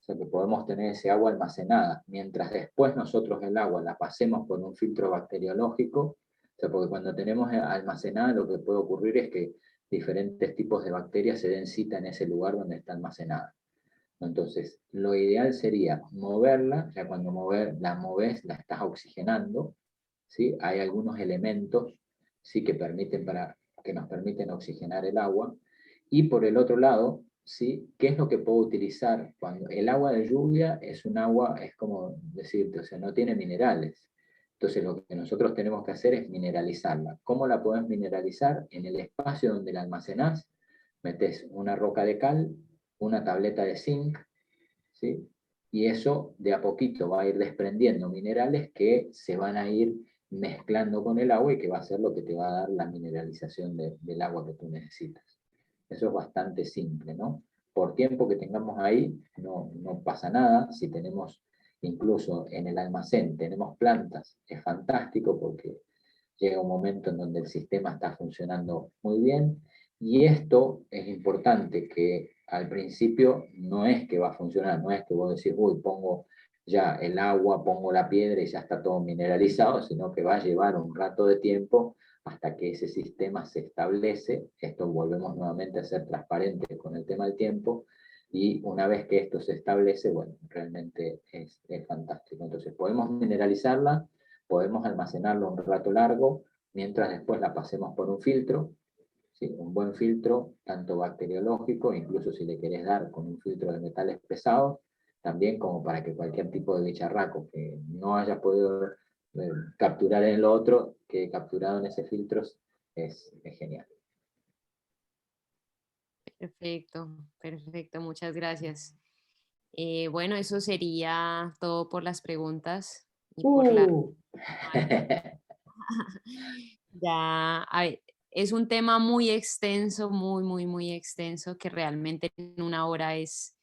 O sea que podemos tener ese agua almacenada, mientras después nosotros el agua la pasemos por un filtro bacteriológico. O sea, porque cuando tenemos almacenada lo que puede ocurrir es que diferentes tipos de bacterias se den cita en ese lugar donde está almacenada. Entonces, lo ideal sería moverla, ya cuando la moves la estás oxigenando, ¿sí? Hay algunos elementos, ¿sí? que nos permiten oxigenar el agua. Y por el otro lado, ¿sí? ¿Qué es lo que puedo utilizar? Cuando el agua de lluvia es un agua, es como decirte, o sea, no tiene minerales. Entonces lo que nosotros tenemos que hacer es mineralizarla. ¿Cómo la podemos mineralizar? En el espacio donde la almacenás, metes una roca de cal, una tableta de zinc, ¿sí? Y eso de a poquito va a ir desprendiendo minerales que se van a ir mezclando con el agua y que va a ser lo que te va a dar la mineralización del agua que tú necesitas. Eso es bastante simple, ¿no? Por tiempo que tengamos ahí, no pasa nada. Si tenemos incluso en el almacén tenemos plantas, es fantástico porque llega un momento en donde el sistema está funcionando muy bien, y esto es importante, que al principio no es que va a funcionar, no es que vos decís, uy, pongo ya el agua, pongo la piedra y ya está todo mineralizado, sino que va a llevar un rato de tiempo hasta que ese sistema se establece. Esto volvemos nuevamente a ser transparentes con el tema del tiempo, y una vez que esto se establece, bueno, realmente es fantástico. Entonces podemos mineralizarla, podemos almacenarlo un rato largo, mientras después la pasemos por un filtro, ¿sí? Un buen filtro, tanto bacteriológico, incluso si le querés dar con un filtro de metales pesados, también como para que cualquier tipo de bicharraco que no haya podido capturar en lo otro, que capturado en ese filtro es genial. Perfecto, perfecto, muchas gracias. Bueno, eso sería todo por las preguntas y por la... Uh. Ya, es un tema muy extenso, muy, muy, muy extenso, que realmente en una hora es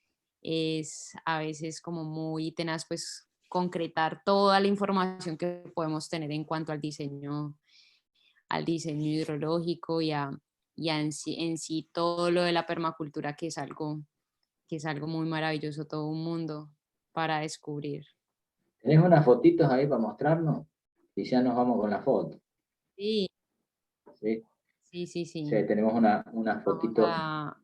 a veces como muy tenaz, pues concretar toda la información que podemos tener en cuanto al diseño hidrológico y en sí todo lo de la permacultura, que es algo muy maravilloso, todo un mundo para descubrir. ¿Tenés unas fotitos ahí para mostrarnos? Y ya nos vamos con la foto. Sí, ¿Sí? sí, sí, Sí, sí. tenemos unas Vamos fotitos a...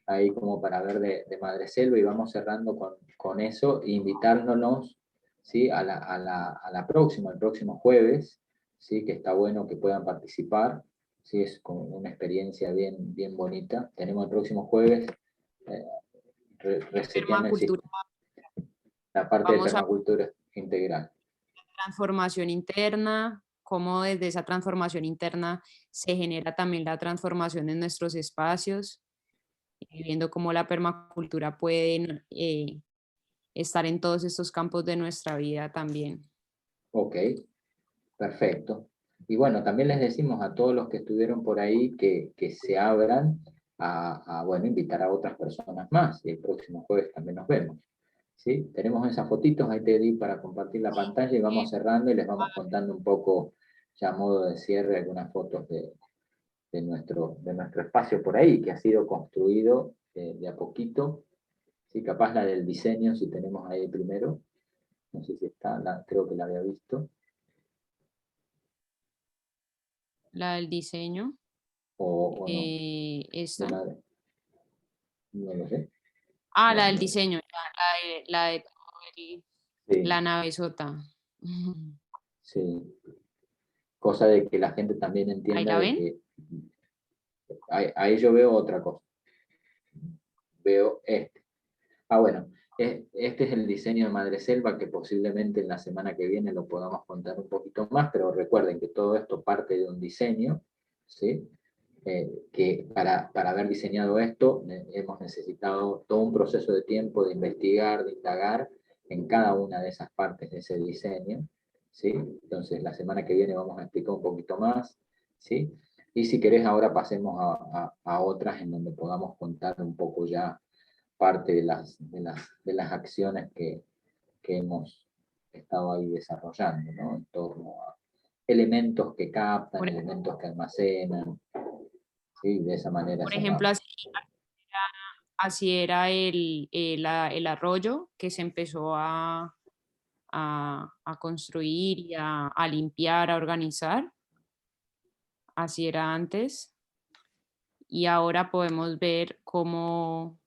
ahí como para ver de Madreselva, y vamos cerrando con eso, invitándonos, ¿sí? a la próxima, el próximo jueves, ¿sí? Que está bueno que puedan participar, ¿sí? Es como una experiencia bien, bien bonita. Tenemos el próximo jueves, eh, reseteando Permacultura. la parte de Vamos a permacultura integral. transformación interna, cómo desde esa transformación interna se genera también la transformación en nuestros espacios, y viendo cómo la permacultura puede estar en todos estos campos de nuestra vida también. Ok, perfecto. Y bueno, también les decimos a todos los que estuvieron por ahí que se abran bueno, invitar a otras personas más, y el próximo jueves también nos vemos. ¿Sí? Tenemos esas fotitos, ahí te di para compartir la pantalla, y vamos cerrando y les vamos contando un poco, ya a modo de cierre, algunas fotos de nuestro espacio por ahí, que ha sido construido de a poquito. ¿Sí? Capaz la del diseño, si tenemos ahí primero, no sé si está, creo que la había visto. La del diseño, O no, de esta. madre, no lo sé. La del Bueno, diseño, la de todo la sí, nave sota. sí. Cosa de que la gente también ¿Ahí entienda la de ven? que ahí yo veo otra cosa. Veo este. Bueno, este es el diseño de Madreselva, que posiblemente en la semana que viene lo podamos contar un poquito más, pero recuerden que todo esto parte de un diseño, ¿sí? Que para haber diseñado esto hemos necesitado todo un proceso de tiempo de investigar, de indagar en cada una de esas partes de ese diseño, ¿sí? Entonces la semana que viene vamos a explicar un poquito más, ¿sí? Y si querés ahora pasemos a otras en donde podamos contar un poco ya parte de las acciones que hemos estado ahí desarrollando, ¿no? En torno a elementos que captan, Por, elementos que almacenan, ¿sí? De esa manera por se ejemplo, va. así era el arroyo que se empezó a construir y a limpiar, a organizar. Así era antes. Y ahora podemos ver cómo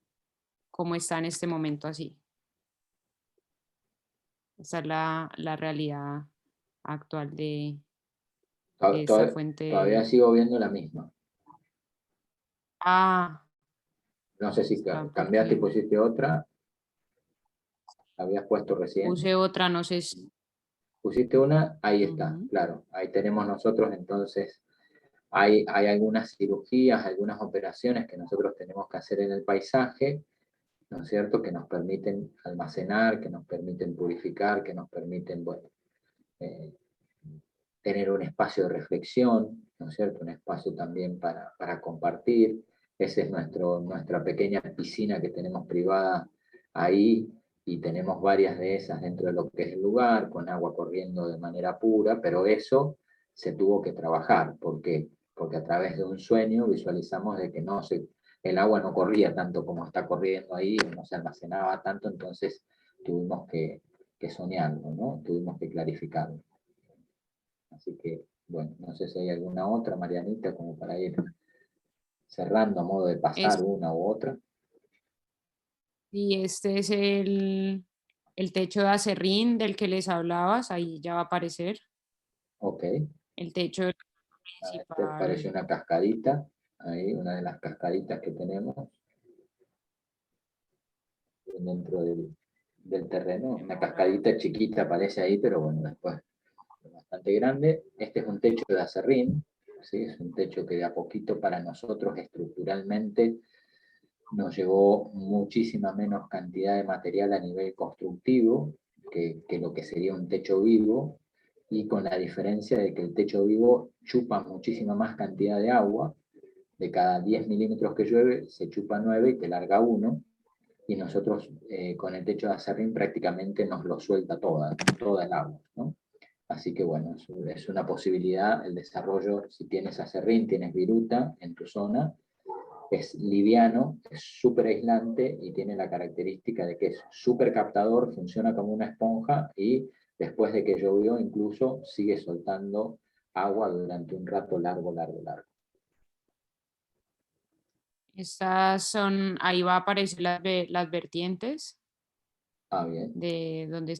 está en este momento así. Esta es la realidad actual de esta Todavía fuente. sigo viendo la misma. Ah, No sé si está cambiaste y porque pusiste otra, la habías puesto recién. puse otra, no sé si. Pusiste una, ahí está, Ujú. claro. Ahí tenemos nosotros entonces. Hay algunas cirugías, algunas operaciones que nosotros tenemos que hacer en el paisaje, ¿no es cierto?, que nos permiten almacenar, que nos permiten purificar, que nos permiten, bueno, eh, tener un espacio de reflexión, ¿no es cierto?, un espacio también para compartir. Esa es nuestra pequeña piscina que tenemos privada ahí, y tenemos varias de esas dentro de lo que es el lugar, con agua corriendo de manera pura, pero eso se tuvo que trabajar. ¿Por qué? Porque a través de un sueño visualizamos de que el agua no corría tanto como está corriendo ahí, no se almacenaba tanto, entonces tuvimos que soñarlo, ¿no? Tuvimos que clarificarlo. Así que, bueno, no sé si hay alguna otra, Marianita, como para ir cerrando a modo de pasar Es, una u otra. y este es el techo de acerrín del que les hablabas, ahí ya va a aparecer Ok, el techo te aparece principal. una cascadita, ahí, una de las cascaditas que tenemos dentro del terreno, una cascadita chiquita aparece ahí, pero bueno, después bastante grande. Este es un techo de acerrín, ¿sí? Es un techo que de a poquito para nosotros estructuralmente nos llevó muchísima menos cantidad de material a nivel constructivo que lo que sería un techo vivo, y con la diferencia de que el techo vivo chupa muchísima más cantidad de agua. De cada 10 milímetros que llueve, se chupa 9 y te larga 1, y nosotros con el techo de acerrín prácticamente nos lo suelta toda el agua, ¿no? Así que bueno, es una posibilidad el desarrollo. Si tienes acerrín, tienes viruta en tu zona, es liviano, es súper aislante y tiene la característica de que es súper captador, funciona como una esponja, y después de que llovió incluso sigue soltando agua durante un rato largo, largo, largo. Estas son, ahí va a aparecer las vertientes Ah, bien. de donde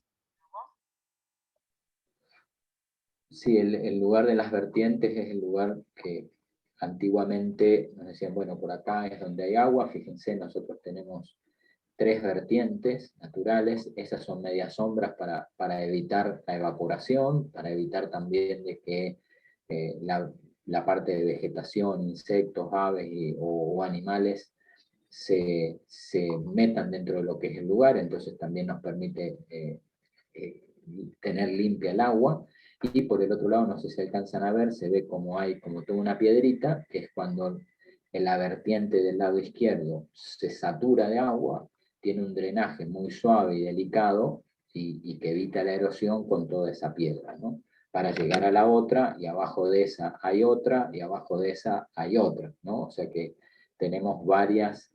Sí, el lugar de las vertientes es el lugar que antiguamente nos decían, bueno, por acá es donde hay agua. Fíjense, nosotros tenemos 3 vertientes naturales. Esas son medias sombras para evitar la evaporación, para evitar también de que la parte de vegetación, insectos, aves o animales se metan dentro de lo que es el lugar. Entonces también nos permite eh, tener limpia el agua. Y por el otro lado, no sé si alcanzan a ver, se ve como hay como toda una piedrita, que es cuando en la vertiente del lado izquierdo se satura de agua, tiene un drenaje muy suave y delicado, y que evita la erosión con toda esa piedra, ¿no? Para llegar a la otra, y abajo de esa hay otra, y abajo de esa hay otra, ¿no? O sea que tenemos varias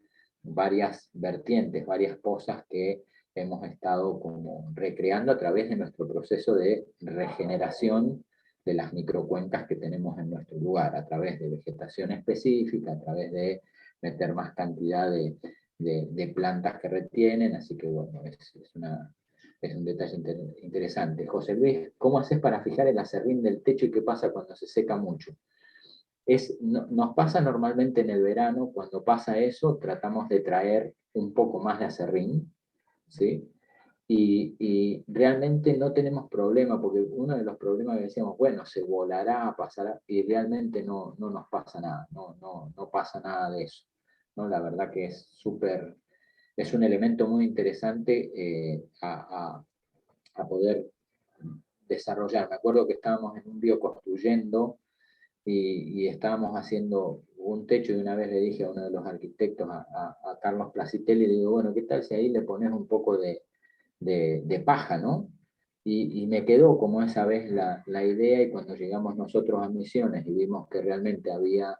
vertientes, varias pozas que hemos estado como recreando a través de nuestro proceso de regeneración de las microcuencas que tenemos en nuestro lugar, a través de vegetación específica, a través de meter más cantidad de plantas que retienen. Así que bueno, es un detalle interesante. José Luis, ¿cómo haces para fijar el acerrín del techo y qué pasa cuando se seca mucho? Nos pasa normalmente en el verano. Cuando pasa eso, tratamos de traer un poco más de acerrín, ¿sí? Y realmente no tenemos problema, porque uno de los problemas que decíamos, bueno, se volará, pasará, y realmente no nos pasa nada, no pasa nada de eso, ¿no? La verdad que es un elemento muy interesante a poder desarrollar. Me acuerdo que estábamos en un río construyendo y estábamos haciendo un techo, y una vez le dije a uno de los arquitectos, a Carlos Placitelli, le digo, bueno, ¿qué tal si ahí le pones un poco de paja, ¿no? Y me quedó como esa vez la idea, y cuando llegamos nosotros a Misiones y vimos que realmente había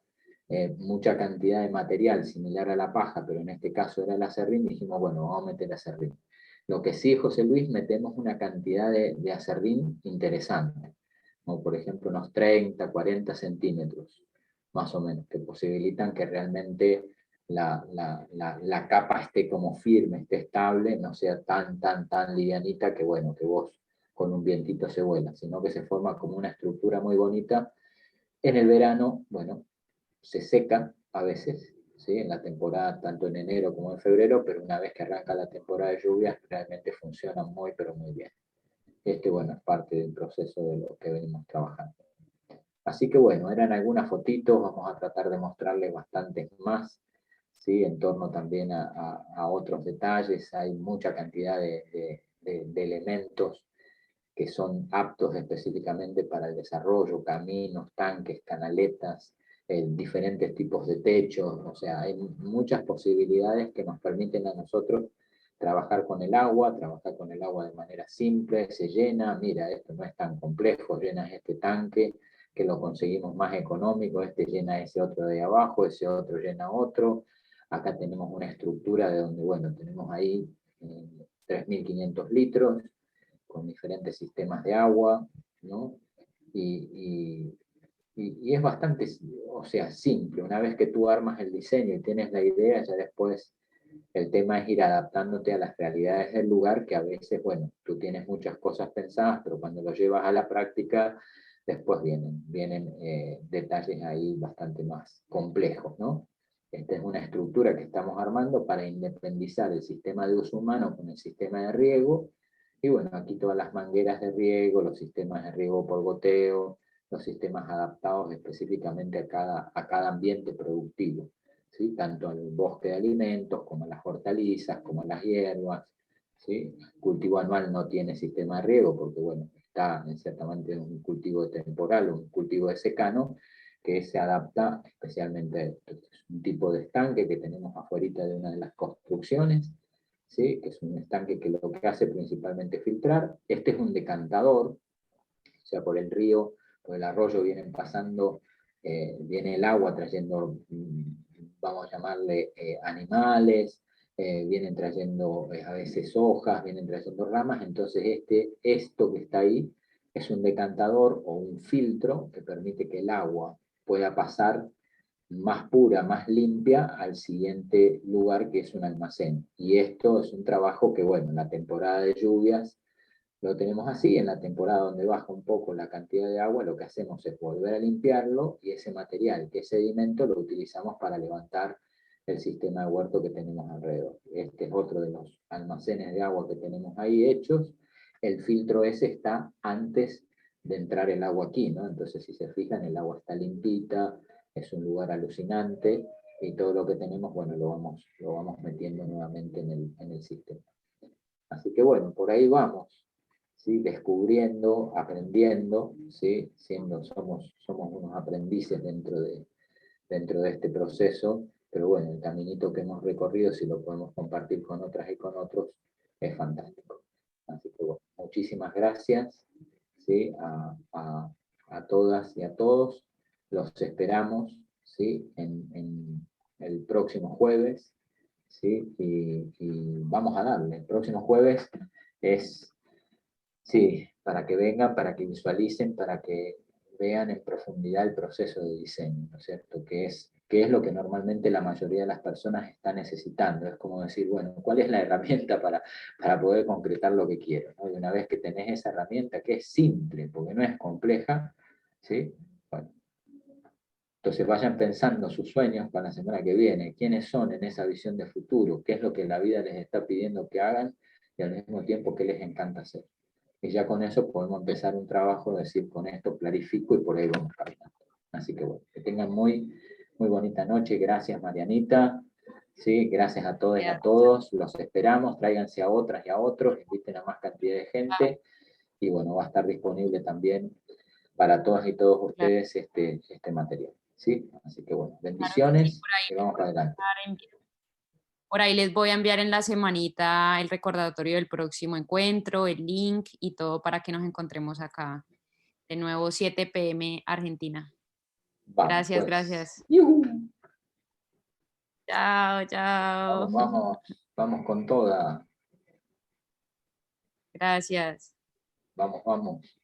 mucha cantidad de material similar a la paja, pero en este caso era el acerrín, dijimos, bueno, vamos a meter acerrín. Lo que sí, José Luis, metemos una cantidad de acerrín interesante, como por ejemplo unos 30, 40 centímetros, más o menos, que posibilitan que realmente la capa esté como firme, esté estable, no sea tan livianita que bueno, que vos con un vientito se vuela, sino que se forma como una estructura muy bonita. En el verano, bueno, se seca a veces, ¿sí? En la temporada, tanto en enero como en febrero, pero una vez que arranca la temporada de lluvias, realmente funciona muy, pero muy bien. Bueno, es parte del proceso de lo que venimos trabajando. Así que bueno, eran algunas fotitos. Vamos a tratar de mostrarles bastantes más, ¿sí? En torno también a otros detalles. Hay mucha cantidad de elementos que son aptos específicamente para el desarrollo: caminos, tanques, canaletas, diferentes tipos de techos. O sea, hay muchas posibilidades que nos permiten a nosotros trabajar con el agua de manera simple, se llena, mira, esto no es tan complejo, llenas este tanque, que lo conseguimos más económico, este llena ese otro de abajo, ese otro llena otro, acá tenemos una estructura de donde, bueno, tenemos ahí 3.500 litros, con diferentes sistemas de agua, ¿no? Y es bastante, o sea, simple. Una vez que tú armas el diseño y tienes la idea, ya después el tema es ir adaptándote a las realidades del lugar, que a veces, bueno, tú tienes muchas cosas pensadas, pero cuando lo llevas a la práctica, después vienen detalles ahí bastante más complejos, ¿no? Esta es una estructura que estamos armando para independizar el sistema de uso humano con el sistema de riego, y bueno, aquí todas las mangueras de riego, los sistemas de riego por goteo, los sistemas adaptados específicamente a cada ambiente productivo, ¿sí? Tanto al bosque de alimentos, como a las hortalizas, como a las hierbas, ¿sí? El cultivo anual no tiene sistema de riego, porque bueno, está ciertamente un cultivo temporal, un cultivo de secano, que se adapta especialmente a esto. Es un tipo de estanque que tenemos afuera de una de las construcciones, ¿sí? Que es un estanque que lo que hace principalmente es filtrar. Este es un decantador, o sea, por el río, por el arroyo vienen pasando, viene el agua trayendo, vamos a llamarle animales, vienen trayendo a veces hojas, vienen trayendo ramas, entonces esto que está ahí es un decantador o un filtro que permite que el agua pueda pasar más pura, más limpia al siguiente lugar, que es un almacén. Y esto es un trabajo que, bueno, en la temporada de lluvias lo tenemos así, en la temporada donde baja un poco la cantidad de agua, lo que hacemos es volver a limpiarlo, y ese material, que es sedimento, lo utilizamos para levantar el sistema de huerto que tenemos alrededor. Este es otro de los almacenes de agua que tenemos ahí hechos. El filtro ese está antes de entrar el agua aquí, ¿no? Entonces, si se fijan, el agua está limpita, es un lugar alucinante, y todo lo que tenemos, bueno, lo vamos metiendo nuevamente en el sistema. Así que bueno, por ahí vamos, ¿sí? Descubriendo, aprendiendo, ¿sí? Somos unos aprendices dentro de este proceso, pero bueno, el caminito que hemos recorrido, si lo podemos compartir con otras y con otros, es fantástico. Así que bueno, muchísimas gracias, ¿sí? A todas y a todos. Los esperamos, ¿sí? En el próximo jueves, ¿sí? Y vamos a darle. El próximo jueves es, sí, para que vengan, para que visualicen, para que vean en profundidad el proceso de diseño, ¿no es cierto? ¿Qué es lo que normalmente la mayoría de las personas está necesitando? Es como decir, bueno, ¿cuál es la herramienta para poder concretar lo que quiero, ¿no? Y una vez que tenés esa herramienta, que es simple, porque no es compleja, ¿sí? Bueno, entonces vayan pensando sus sueños para la semana que viene, quiénes son en esa visión de futuro, qué es lo que la vida les está pidiendo que hagan, y al mismo tiempo qué les encanta hacer. Y ya con eso podemos empezar un trabajo, decir, con esto clarifico, y por ahí vamos caminando. Así que bueno, que tengan muy bonita noche. Gracias, Marianita. Sí, gracias a todos y a todos. Los esperamos, tráiganse a otras y a otros, inviten a más cantidad de gente, y bueno, va a estar disponible también para todas y todos ustedes este material, ¿sí? Así que bueno, bendiciones, y vamos para adelante. Por ahí les voy a enviar en la semanita el recordatorio del próximo encuentro, el link y todo, para que nos encontremos acá. De nuevo, 7 p.m. Argentina. Vamos, Gracias, pues. gracias. ¡Yuhu! Chao, chao. Vamos con toda. Gracias. Vamos.